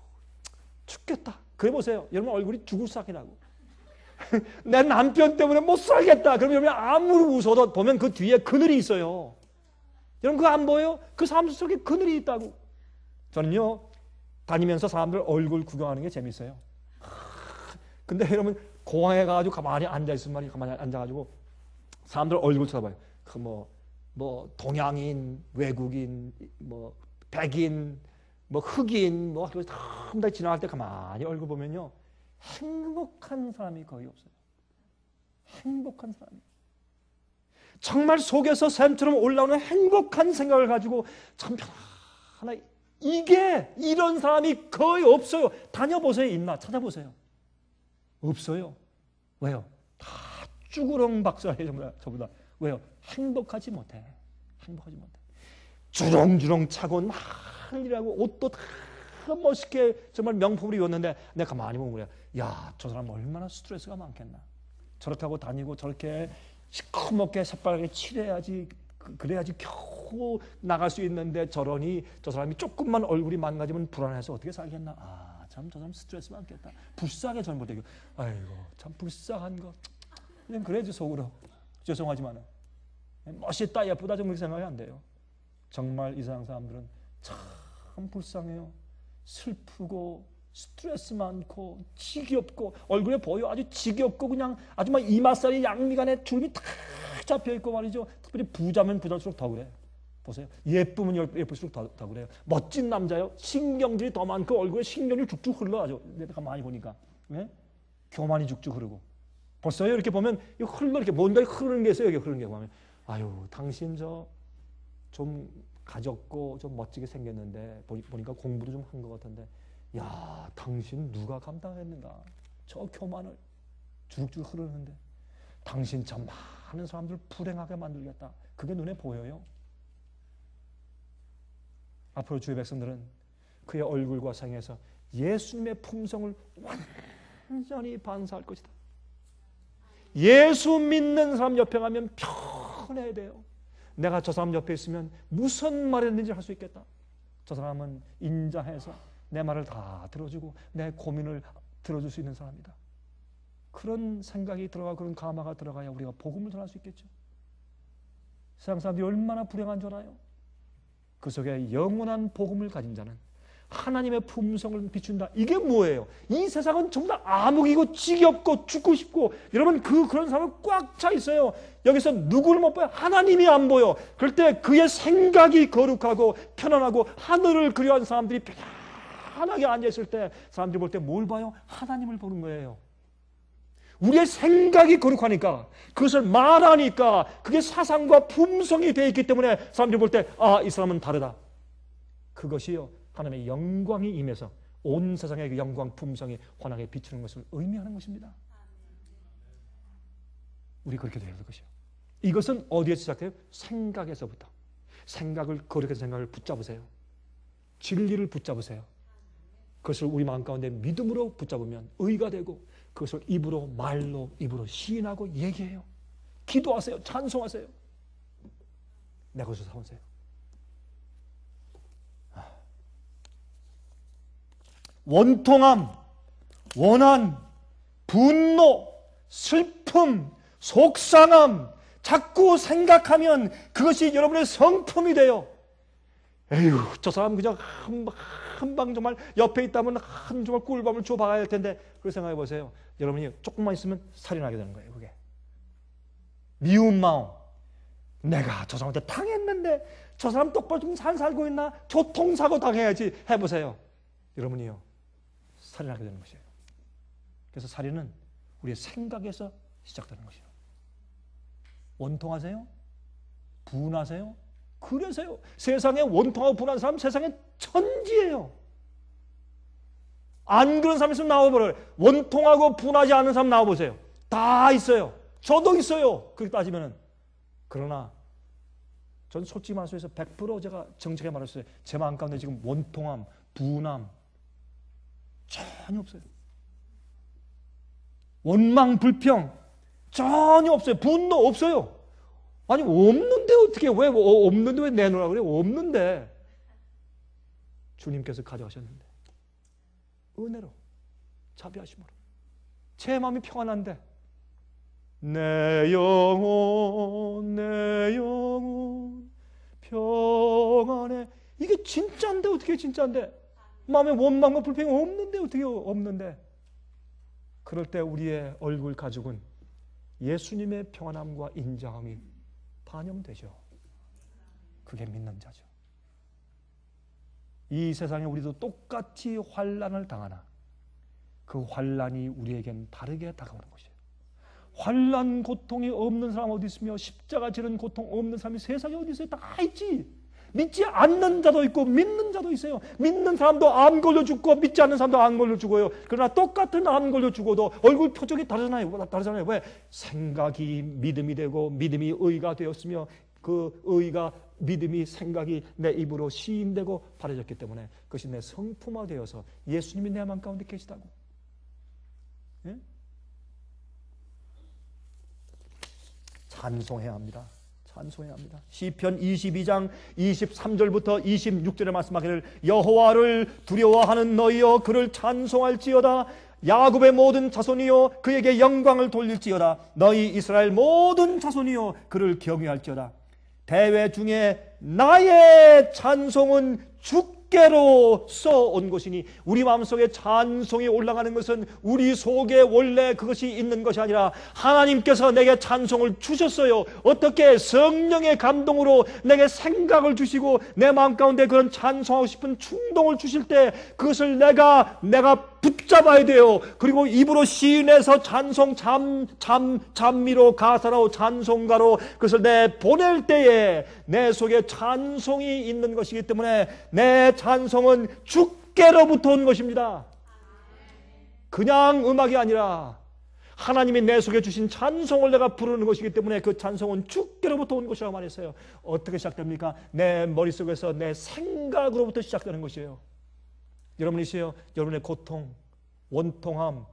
죽겠다, 그래 보세요. 여러분 얼굴이 죽을 싹이라고. 내 남편 때문에 못 살겠다, 그러면 여러분 아무리 웃어도 보면 그 뒤에 그늘이 있어요. 여러분 그거 안 보여요? 그 사람 속에 그늘이 있다고. 저는요 다니면서 사람들 얼굴 구경하는 게 재밌어요. 근데 여러분 공항에 가가지고 가만히 앉아있으면 말이야, 가만히 앉아가지고 사람들 얼굴 쳐다봐요. 그 뭐 동양인, 외국인, 뭐 백인, 뭐 흑인, 뭐 다 지나갈 때 가만히 얼굴 보면요 행복한 사람이 거의 없어요. 행복한 사람이. 정말 속에서 샘처럼 올라오는 행복한 생각을 가지고 참 편안하게, 이런 사람이 거의 없어요. 다녀보세요. 있나? 찾아보세요. 없어요. 왜요? 다 쭈구렁 박사예요, 저보다. 왜요? 행복하지 못해. 주렁주렁 차고 난리라고 옷도 다 멋있게 정말 명품으로 입었는데 내가 가만히 보면 그래. 야, 저 사람 얼마나 스트레스가 많겠나. 저렇게 하고 다니고 저렇게 시커멓게 새빨갛게 칠해야지, 그래야지 겨우 나갈 수 있는데 저러니 저 사람이 조금만 얼굴이 망가지면 불안해서 어떻게 살겠나. 참 저 사람 스트레스 많겠다. 불쌍해 저는 못해요. 아이고 참 불쌍한 거. 그냥 그래야지 속으로. 죄송하지만 멋있다 예쁘다 좀 그렇게 생각이 안 돼요. 정말 이 세상 사람들은 참 불쌍해요. 슬프고 스트레스 많고 지겹고 얼굴에 보여 아주 지겹고 그냥 아주 막 이마살이 양미간에 주름이 탁 잡혀 있고 말이죠. 특별히 부자면 부자일수록 더 그래. 보세요. 예쁘면 예쁠수록 더 그래요. 멋진 남자요. 신경질이 더 많고 얼굴에 신경이 쭉쭉 흘러 아주. 내가 많이 보니까. 네? 교만이 쭉쭉 흐르고. 벌써요 이렇게 보면 이렇게 뭔가 흐르는 게 있어요. 여기 흐르는 게 보면 아유 당신 좀 가졌고 좀 멋지게 생겼는데 보니까 공부도 좀 한 것 같은데 야 당신 누가 감당했는가. 저 교만을 주룩주룩 흐르는데 당신 참 많은 사람들 불행하게 만들겠다. 그게 눈에 보여요. 앞으로 주의 백성들은 그의 얼굴과 생에서 예수님의 품성을 완전히 반사할 것이다. 예수 믿는 사람 옆에 가면 편해야 돼요. 내가 저 사람 옆에 있으면 무슨 말을 했는지 할 수 있겠다. 저 사람은 인자해서 내 말을 다 들어주고 내 고민을 들어줄 수 있는 사람이다. 그런 생각이 들어가고 그런 감화가 들어가야 우리가 복음을 전할 수 있겠죠. 세상 사람들이 얼마나 불행한 줄 알아요? 그 속에 영원한 복음을 가진 자는 하나님의 품성을 비춘다. 이게 뭐예요? 이 세상은 전부 다 암흑이고 지겹고 죽고 싶고, 여러분 그런 사람은 꽉 차 있어요. 여기서 누구를 못 봐요? 하나님이 안 보여. 그럴 때 그의 생각이 거룩하고 편안하고 하늘을 그리워하는 사람들이 편하게 앉아있을 때 사람들이 볼 때 뭘 봐요? 하나님을 보는 거예요. 우리의 생각이 거룩하니까, 그것을 말하니까 그게 사상과 품성이 되어 있기 때문에 사람들이 볼 때 아, 이 사람은 다르다. 그것이요, 하나님의 영광이 임해서 온 세상의 그 영광 품성이 환하게 비추는 것을 의미하는 것입니다. 우리 그렇게 되어야 될 것이요. 이것은 어디에서 시작돼요? 생각에서부터. 거룩한 생각을 붙잡으세요. 진리를 붙잡으세요. 그것을 우리 마음 가운데 믿음으로 붙잡으면 의가 되고, 그것을 말로 입으로 시인하고 얘기해요. 기도하세요. 찬송하세요. 내 것을 삼으세요. 원통함, 원한, 분노, 슬픔, 속상함, 자꾸 생각하면 그것이 여러분의 성품이 돼요. 에휴, 저 사람 그냥 한 방 정말 옆에 있다면 정말 꿀밤을 줘 박아야 할 텐데, 그렇게 생각해 보세요. 여러분이 조금만 있으면 살인하게 되는 거예요. 그게 미운 마음, 내가 저 사람한테 당했는데 저 사람 똑바로 좀 살고 있나? 교통사고 당해야지. 해보세요. 여러분이요, 살인하게 되는 것이에요. 그래서 살인은 우리의 생각에서 시작되는 것이에요. 원통하세요? 분하세요? 그러세요. 세상에 원통하고 분한 사람 세상에 천지예요. 안 그런 사람 있으면 나와버려요. 원통하고 분하지 않은 사람 나와보세요. 다 있어요. 저도 있어요. 그렇게 따지면은. 그러나 전 솔직히 말해서 100% 제가 정직하게 말했어요. 제 마음 가운데 지금 원통함, 분함 전혀 없어요. 원망, 불평 전혀 없어요. 분노 없어요. 아니 없는데 어떻게, 왜 없는데 왜 내놓으라 그래요? 없는데 주님께서 가져가셨는데 은혜로, 자비하심으로 제 마음이 평안한데 내 영혼 평안해. 이게 진짜인데 어떻게 진짜인데, 마음에 원망과 불평이 없는데 어떻게 없는데. 그럴 때 우리의 얼굴 가죽은 예수님의 평안함과 인자함이 반영되죠. 그게 믿는 자죠. 이 세상에 우리도 똑같이 환난을 당하나 그 환난이 우리에겐 다르게 다가오는 것이에요. 환난 고통이 없는 사람 어디 있으며 십자가 지는 고통 없는 사람이 세상에 어디 있어요? 다 있지. 믿지 않는 자도 있고 믿는 자도 있어요. 믿는 사람도 암 걸려 죽고 믿지 않는 사람도 암 걸려 죽어요. 그러나 똑같은 암 걸려 죽어도 얼굴 표정이 다르잖아요. 왜? 생각이 믿음이 되고 믿음이 의가 되었으며 그 의가, 믿음이, 생각이 내 입으로 시인되고 바라졌기 때문에 그것이 내 성품화되어서 예수님이 내 마음 가운데 계시다고. 예? 찬송해야 합니다. 찬송해야 합니다. 시편 22장 23절부터 26절에 말씀하기를 여호와를 두려워하는 너희여 그를 찬송할지어다. 야곱의 모든 자손이여 그에게 영광을 돌릴지어다. 너희 이스라엘 모든 자손이여 그를 경외할지어다. 대회 중에 나의 찬송은 주께로 써온 것이니, 우리 마음속에 찬송이 올라가는 것은 우리 속에 원래 그것이 있는 것이 아니라 하나님께서 내게 찬송을 주셨어요. 어떻게? 성령의 감동으로 내게 생각을 주시고 내 마음 가운데 그런 찬송하고 싶은 충동을 주실 때 그것을 내가 붙잡아야 돼요. 그리고 입으로 시인해서 찬송, 찬미로, 가사로, 찬송가로 그것을 내 보낼 때에 내 속에 찬송이 있는 것이기 때문에 내 찬송은 주께로부터 온 것입니다. 그냥 음악이 아니라 하나님이 내 속에 주신 찬송을 내가 부르는 것이기 때문에 그 찬송은 주께로부터 온 것이라고 말했어요. 어떻게 시작됩니까? 내 머릿속에서 내 생각으로부터 시작되는 것이에요. 여러분이세요. 여러분의 고통, 원통함,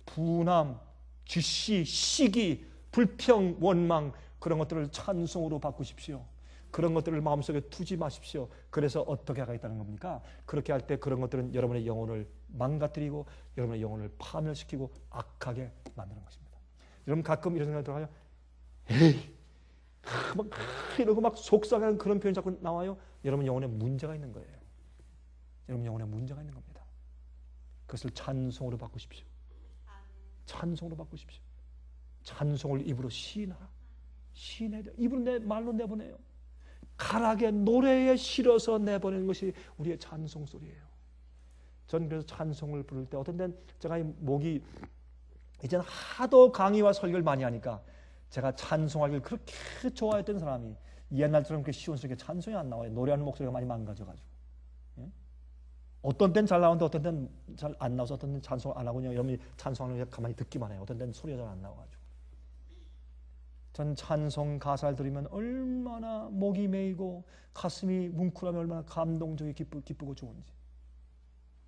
분함, 지시, 시기, 불평, 원망, 그런 것들을 찬송으로 바꾸십시오. 그런 것들을 마음속에 두지 마십시오. 그래서 어떻게 하겠다는 겁니까? 그렇게 할 때 그런 것들은 여러분의 영혼을 망가뜨리고 여러분의 영혼을 파멸시키고 악하게 만드는 것입니다. 여러분 가끔 이런 생각이 들어요. 에이, 막 이러고 막 속상한 그런 표현이 자꾸 나와요. 여러분 영혼에 문제가 있는 거예요. 여러분 영혼에 문제가 있는 겁니다. 그것을 찬송으로 바꾸십시오. 찬송으로 바꾸십시오. 찬송을 입으로 시인하라. 시인해야 돼요. 입으로 말로 내보내요. 가락에 노래에 실어서 내보내는 것이 우리의 찬송 소리예요. 전 그래서 찬송을 부를 때 어떤 데는 제가 이 목이 이제는 하도 강의와 설교를 많이 하니까 제가 찬송하기를 그렇게 좋아했던 사람이 옛날처럼 그렇게 쉬운 속에 찬송이 안 나와요. 노래하는 목소리가 많이 망가져가지고. 예? 어떤 때는 잘 나오는데 어떤 때는 잘 안 나와서 어떤 때는 찬송을 안 하고요. 여러분이 찬송하는 거 가만히 듣기만 해요. 어떤 때는 소리가 잘 안 나와가지고. 전 찬송 가사를 들으면 얼마나 목이 메이고 가슴이 뭉클하면 얼마나 감동적이 기쁘고 좋은지.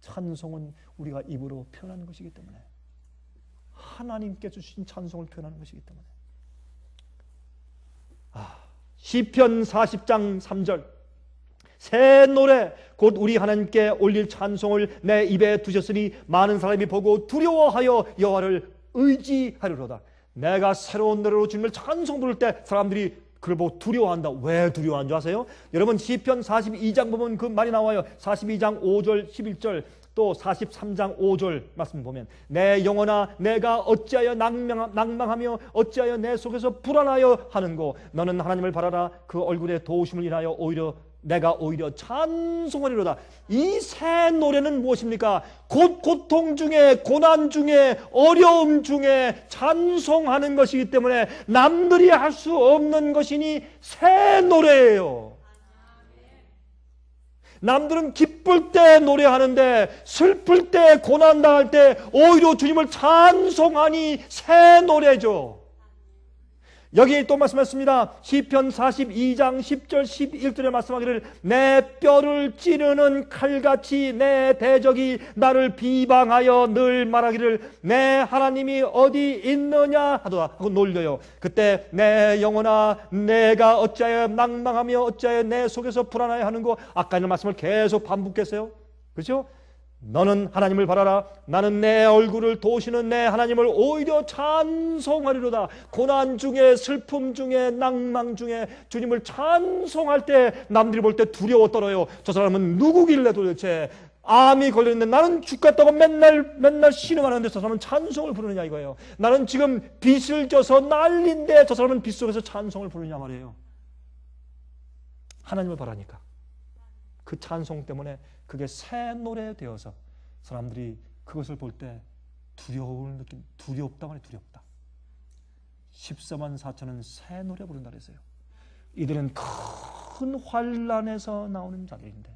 찬송은 우리가 입으로 표현하는 것이기 때문에 하나님께 주신 찬송을 표현하는 것이기 때문에 시편 40장 3절 새 노래 곧 우리 하나님께 올릴 찬송을 내 입에 두셨으니 많은 사람이 보고 두려워하여 여호와를 의지하리로다. 내가 새로운 노래로 주님을 찬송 부를 때 사람들이 그걸 보고 두려워한다. 왜 두려워한 줄 아세요? 여러분 시편 42장 보면 그 말이 나와요. 42장 5절 11절 또 43장 5절 말씀 보면 내 영혼아 내가 어찌하여 낭망하며 어찌하여 내 속에서 불안하여 하는고 너는 하나님을 바라라. 그 얼굴의 도우심을 인하여 내가 오히려 찬송하리로다. 이 새 노래는 무엇입니까? 곧 고통 중에 고난 중에 어려움 중에 찬송하는 것이기 때문에 남들이 할 수 없는 것이니 새 노래예요. 남들은 기쁠 때 노래하는데 슬플 때 고난당할 때 오히려 주님을 찬송하니 새 노래죠. 여기 또 말씀하셨습니다. 시편 42장 10절 11절에 말씀하기를 내 뼈를 찌르는 칼같이 내 대적이 나를 비방하여 늘 말하기를 내 하나님이 어디 있느냐 하더라 하고 놀려요. 그때 내 영혼아 내가 어찌하여 낭망하며 어찌하여 내 속에서 불안하여 하는고 아까 있는 말씀을 계속 반복했어요. 그렇죠? 너는 하나님을 바라라. 나는 내 얼굴을 도우시는 내 하나님을 오히려 찬송하리로다. 고난 중에 슬픔 중에 낭망 중에 주님을 찬송할 때 남들이 볼 때 두려워 떨어요. 저 사람은 누구길래 도대체 암이 걸렸는데 나는 죽겠다고 맨날 신음하는데 저 사람은 찬송을 부르느냐 이거예요. 나는 지금 빚을 져서 난리인데 저 사람은 빚 속에서 찬송을 부르냐 말이에요. 하나님을 바라니까 그 찬송 때문에 그게 새 노래 되어서 사람들이 그것을 볼 때 두려움을 느낀 두렵다 말이에요. 두렵다. 14만 4천은 새 노래 부른다 그랬어요. 이들은 큰 환란에서 나오는 자들인데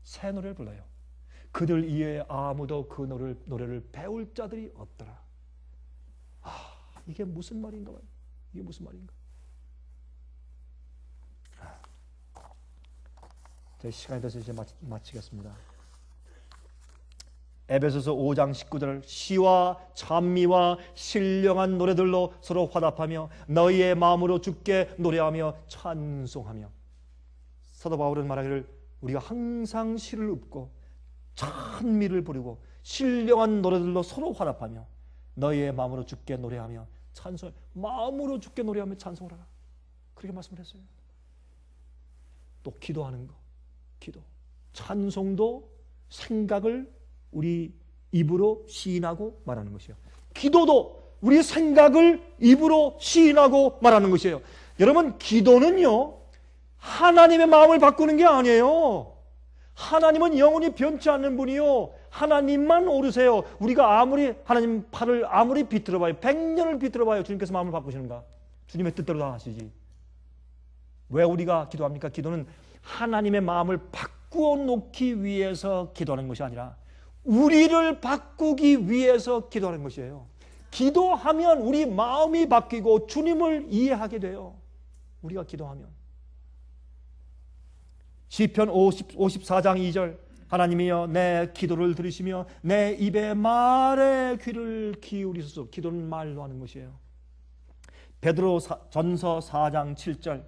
새 노래를 불러요. 그들 이외에 아무도 그 노래를 배울 자들이 없더라. 이게 무슨 말인가 봐요. 이게 무슨 말인가. 제 시간이 돼서 이제 마치겠습니다. 에베소서 5장 19절 시와 찬미와 신령한 노래들로 서로 화답하며 너희의 마음으로 주께 노래하며 찬송하며. 사도 바울은 말하기를 우리가 항상 시를 읊고 찬미를 부르고 신령한 노래들로 서로 화답하며 너희의 마음으로 주께 노래하며 찬송. 마음으로 주께 노래하며 찬송을 하라. 그렇게 말씀을 했어요. 또 기도하는 거. 기도. 찬송도 생각을 우리 입으로 시인하고 말하는 것이요. 기도도 우리 생각을 입으로 시인하고 말하는 것이에요. 여러분 기도는요 하나님의 마음을 바꾸는 게 아니에요. 하나님은 영원히 변치 않는 분이요 하나님만 오르세요. 우리가 아무리 하나님 팔을 아무리 비틀어봐요 100년을 비틀어봐요 주님께서 마음을 바꾸시는가? 주님의 뜻대로 다 하시지. 왜 우리가 기도합니까? 기도는 하나님의 마음을 바꾸어 놓기 위해서 기도하는 것이 아니라 우리를 바꾸기 위해서 기도하는 것이에요. 기도하면 우리 마음이 바뀌고 주님을 이해하게 돼요. 우리가 기도하면. 시편 54장 2절 하나님이여 내 기도를 들으시며 내 입의 말에 귀를 기울이소서. 기도는 말로 하는 것이에요. 베드로전서 4장 7절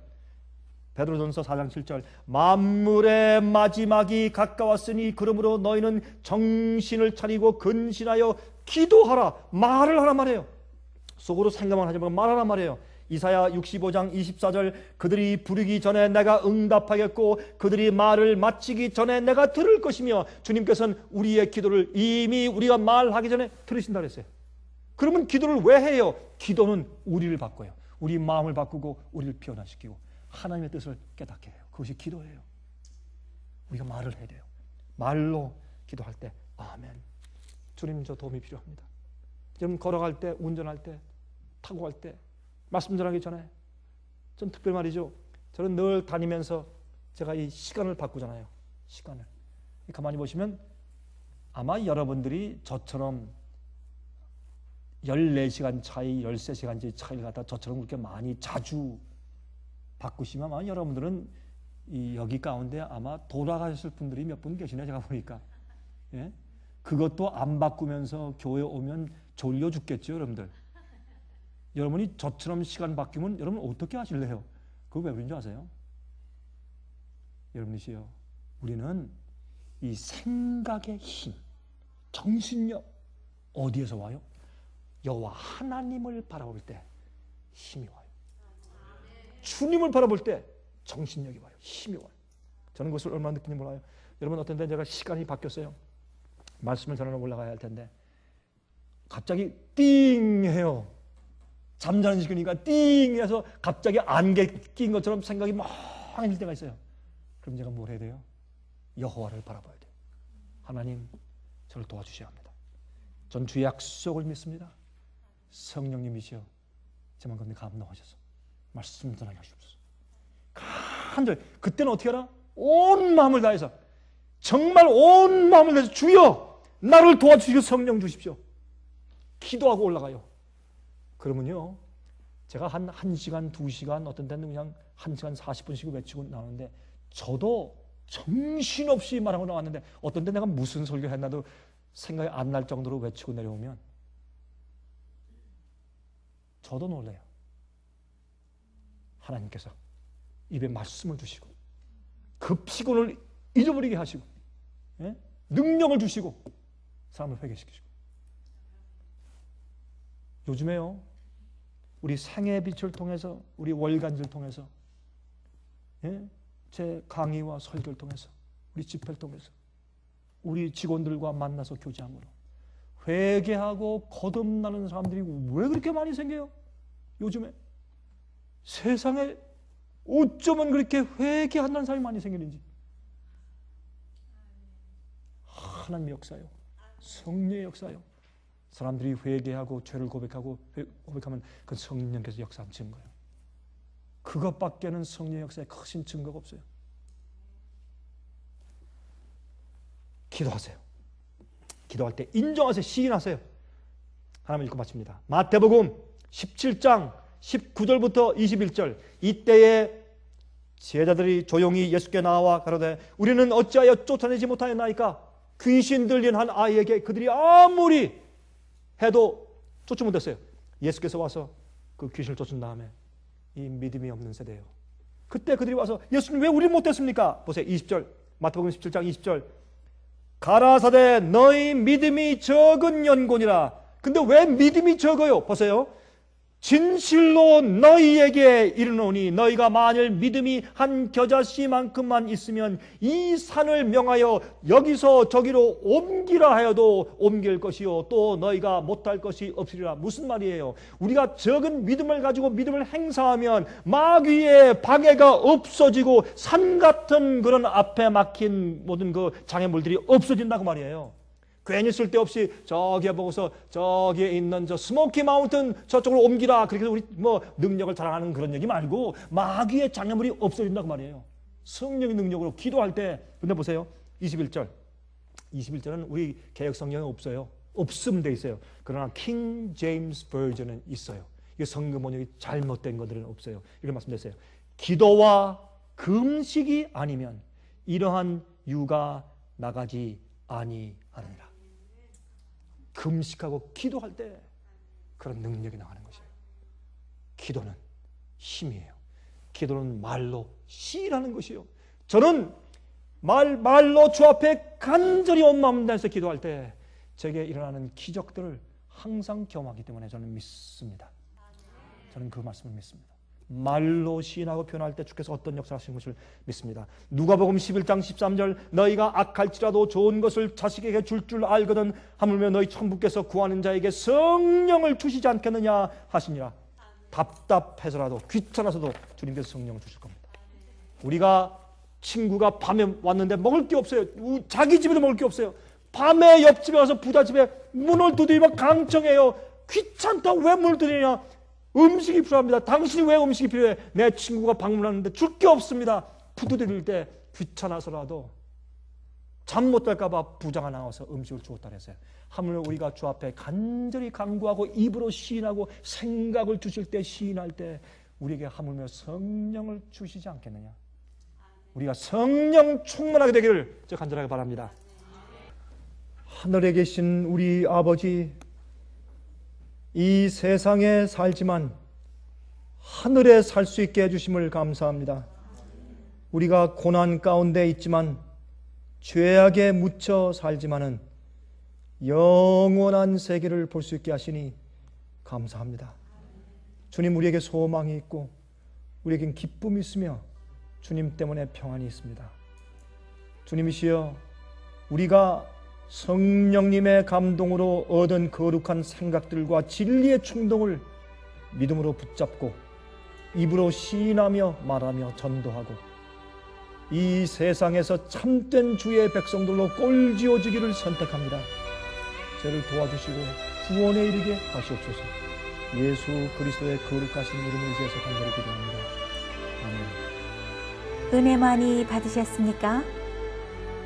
베드로전서 4장 7절 만물의 마지막이 가까웠으니 그러므로 너희는 정신을 차리고 근신하여 기도하라. 말을 하라 말이에요. 속으로 생각만 하지 말고 말하라 말이에요. 이사야 65장 24절 그들이 부르기 전에 내가 응답하겠고 그들이 말을 마치기 전에 내가 들을 것이며 주님께서는 우리의 기도를 이미 우리가 말하기 전에 들으신다 그랬어요. 그러면 기도를 왜 해요? 기도는 우리를 바꿔요. 우리 마음을 바꾸고 우리를 변화시키고 하나님의 뜻을 깨닫게 해요. 그것이 기도예요. 우리가 말을 해야 돼요. 말로 기도할 때 아멘. 주님 저 도움이 필요합니다. 여러분 걸어갈 때, 운전할 때, 타고 갈 때, 말씀 전하기 전에 전 특별 말이죠. 저는 늘 다니면서 제가 이 시간을 바꾸잖아요. 시간을. 가만히 보시면 아마 여러분들이 저처럼 14시간 차이, 13시간 차이를 갖다 저처럼 그렇게 많이 자주 바꾸시면 아마 여러분들은 여기 가운데 아마 돌아가셨을 분들이 몇 분 계시네 제가 보니까. 예? 그것도 안 바꾸면서 교회 오면 졸려 죽겠죠 여러분들. 여러분이 저처럼 시간 바뀌면 여러분 어떻게 하실래요? 그거 왜 그런 줄 아세요? 여러분이시요, 우리는 이 생각의 힘, 정신력 어디에서 와요? 여호와 하나님을 바라볼 때 힘이 와요. 주님을 바라볼 때 정신력이 와요. 힘이 와요. 저는 그것을 얼마나 느끼는지 몰라요. 여러분 어떤 때 제가 시간이 바뀌었어요. 말씀을 전하러 올라가야 할 텐데 갑자기 띵 해요. 잠자는 시간이니까 띵 해서 갑자기 안개 낀 것처럼 생각이 멍해질 때가 있어요. 그럼 제가 뭘 해야 돼요? 여호와를 바라봐야 돼요. 하나님 저를 도와주셔야 합니다. 전 주의 약속을 믿습니다. 성령님이시여 제만 가운데 감동하셔서 말씀 전하게 하시옵소서. 간절히 그때는 어떻게 하라? 온 마음을 다해서 정말 온 마음을 다해서 주여 나를 도와주시고 성령 주십시오. 기도하고 올라가요. 그러면요 제가 한 1시간 2시간 어떤 때는 그냥 1시간 40분씩 외치고 나오는데 저도 정신없이 말하고 나왔는데 어떤 때 내가 무슨 설교 했나도 생각이 안 날 정도로 외치고 내려오면 저도 놀래요. 하나님께서 입에 말씀을 주시고 그 피곤을 잊어버리게 하시고 예? 능력을 주시고 사람을 회개시키시고. 요즘에요 우리 생애 빛을 통해서 우리 월간지를 통해서 예? 제 강의와 설교를 통해서 우리 집회를 통해서 우리 직원들과 만나서 교제함으로 회개하고 거듭나는 사람들이 왜 그렇게 많이 생겨요? 요즘에 세상에 어쩌면 그렇게 회개한다는 사람이 많이 생기는지. 하나님의 역사요. 성령의 역사요. 사람들이 회개하고 죄를 고백하면 그 성령께서 역사한 증거예요. 그것밖에는 성령의 역사에 크신 증거가 없어요. 기도하세요. 기도할 때 인정하세요. 시인하세요. 하나님 읽고 마칩니다. 마태복음 17장 19절부터 21절. 이때에 제자들이 조용히 예수께 나와 가로되 우리는 어찌하여 쫓아내지 못하였나이까? 귀신 들린 한 아이에게 그들이 아무리 해도 쫓지 못했어요. 예수께서 와서 그 귀신을 쫓은 다음에 이 믿음이 없는 세대예요. 그때 그들이 와서 예수님 왜 우리 못했습니까? 보세요. 20절 마태복음 17장 20절 가라사대 너희 믿음이 적은 연곤이라. 근데 왜 믿음이 적어요? 보세요. 진실로 너희에게 이르노니 너희가 만일 믿음이 한 겨자씨만큼만 있으면 이 산을 명하여 여기서 저기로 옮기라 하여도 옮길 것이요 또 너희가 못할 것이 없으리라. 무슨 말이에요? 우리가 적은 믿음을 가지고 믿음을 행사하면 마귀의 방해가 없어지고 산 같은 그런 앞에 막힌 모든 그 장애물들이 없어진다고 말이에요. 괜히 쓸데없이 저기에 보고서 저기에 있는 저 스모키 마운틴 저쪽으로 옮기라 그렇게 해서 우리 뭐 능력을 자랑하는 그런 얘기 말고 마귀의 장애물이 없어진다고 말이에요. 성령의 능력으로 기도할 때. 근데 보세요. 21절은 우리 개역 성경에 없어요. 없음 돼 있어요. 그러나 킹 제임스 버전은 있어요. 이 성경 번역이 잘못된 것들은 없어요. 이렇게 말씀드렸어요. 기도와 금식이 아니면 이러한 유가 나가지 아니하느니라. 금식하고 기도할 때 그런 능력이 나가는 것이에요. 기도는 힘이에요. 기도는 말로 시인하는 것이에요. 저는 말로 주 앞에 간절히 온 마음 다해서 기도할 때 제게 일어나는 기적들을 항상 경험하기 때문에 저는 믿습니다. 저는 그 말씀을 믿습니다. 말로 시인하고 표현할 때 주께서 어떤 역사를 하신 것을 믿습니다. 누가복음 11장 13절 너희가 악할지라도 좋은 것을 자식에게 줄 줄 알거든 하물며 너희 천부께서 구하는 자에게 성령을 주시지 않겠느냐 하시니라. 답답해서라도 귀찮아서도 주님께서 성령을 주실 겁니다. 우리가 친구가 밤에 왔는데 먹을 게 없어요. 자기 집에도 먹을 게 없어요. 밤에 옆집에 가서 부잣집에 문을 두드리면 강청해요. 귀찮다고 왜 문을 두드리냐. 음식이 필요합니다. 당신이 왜 음식이 필요해? 내 친구가 방문하는데 줄 게 없습니다. 부두드릴 때 귀찮아서라도 잠 못 잘까 봐 부자가 나와서 음식을 주었다 그랬어요. 하물며 우리가 주 앞에 간절히 간구하고 입으로 시인하고 생각을 주실 때 시인할 때 우리에게 하물며 성령을 주시지 않겠느냐. 우리가 성령 충만하게 되기를 저 간절하게 바랍니다. 하늘에 계신 우리 아버지, 이 세상에 살지만 하늘에 살 수 있게 해주심을 감사합니다. 우리가 고난 가운데 있지만 죄악에 묻혀 살지만은 영원한 세계를 볼 수 있게 하시니 감사합니다. 주님, 우리에게 소망이 있고 우리에겐 기쁨이 있으며 주님 때문에 평안이 있습니다. 주님이시여, 우리가 성령님의 감동으로 얻은 거룩한 생각들과 진리의 충동을 믿음으로 붙잡고 입으로 시인하며 말하며 전도하고 이 세상에서 참된 주의 백성들로 꼴지어지기를 선택합니다. 저를 도와주시고 구원에 이르게 하시옵소서. 예수 그리스도의 거룩하신 이름을 의지해서 간절히 기도합니다. 아멘. 은혜 많이 받으셨습니까?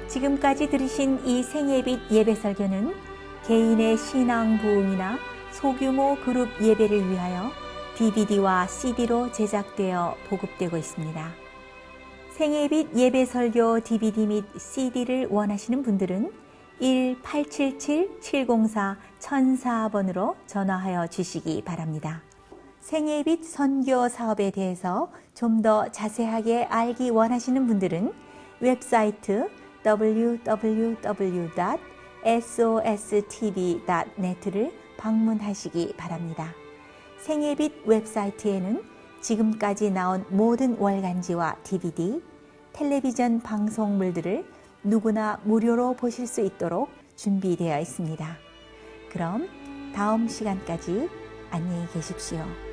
지금까지 들으신 이 생예빛 예배 설교는 개인의 신앙 부흥이나 소규모 그룹 예배를 위하여 DVD와 CD로 제작되어 보급되고 있습니다. 생예빛 예배 설교 DVD 및 CD를 원하시는 분들은 1-877-704-1004번으로 전화하여 주시기 바랍니다. 생예빛 선교 사업에 대해서 좀 더 자세하게 알기 원하시는 분들은 웹사이트 www.sostv.net를 방문하시기 바랍니다. 생예빛 웹사이트에는 지금까지 나온 모든 월간지와 DVD, 텔레비전 방송물들을 누구나 무료로 보실 수 있도록 준비되어 있습니다. 그럼 다음 시간까지 안녕히 계십시오.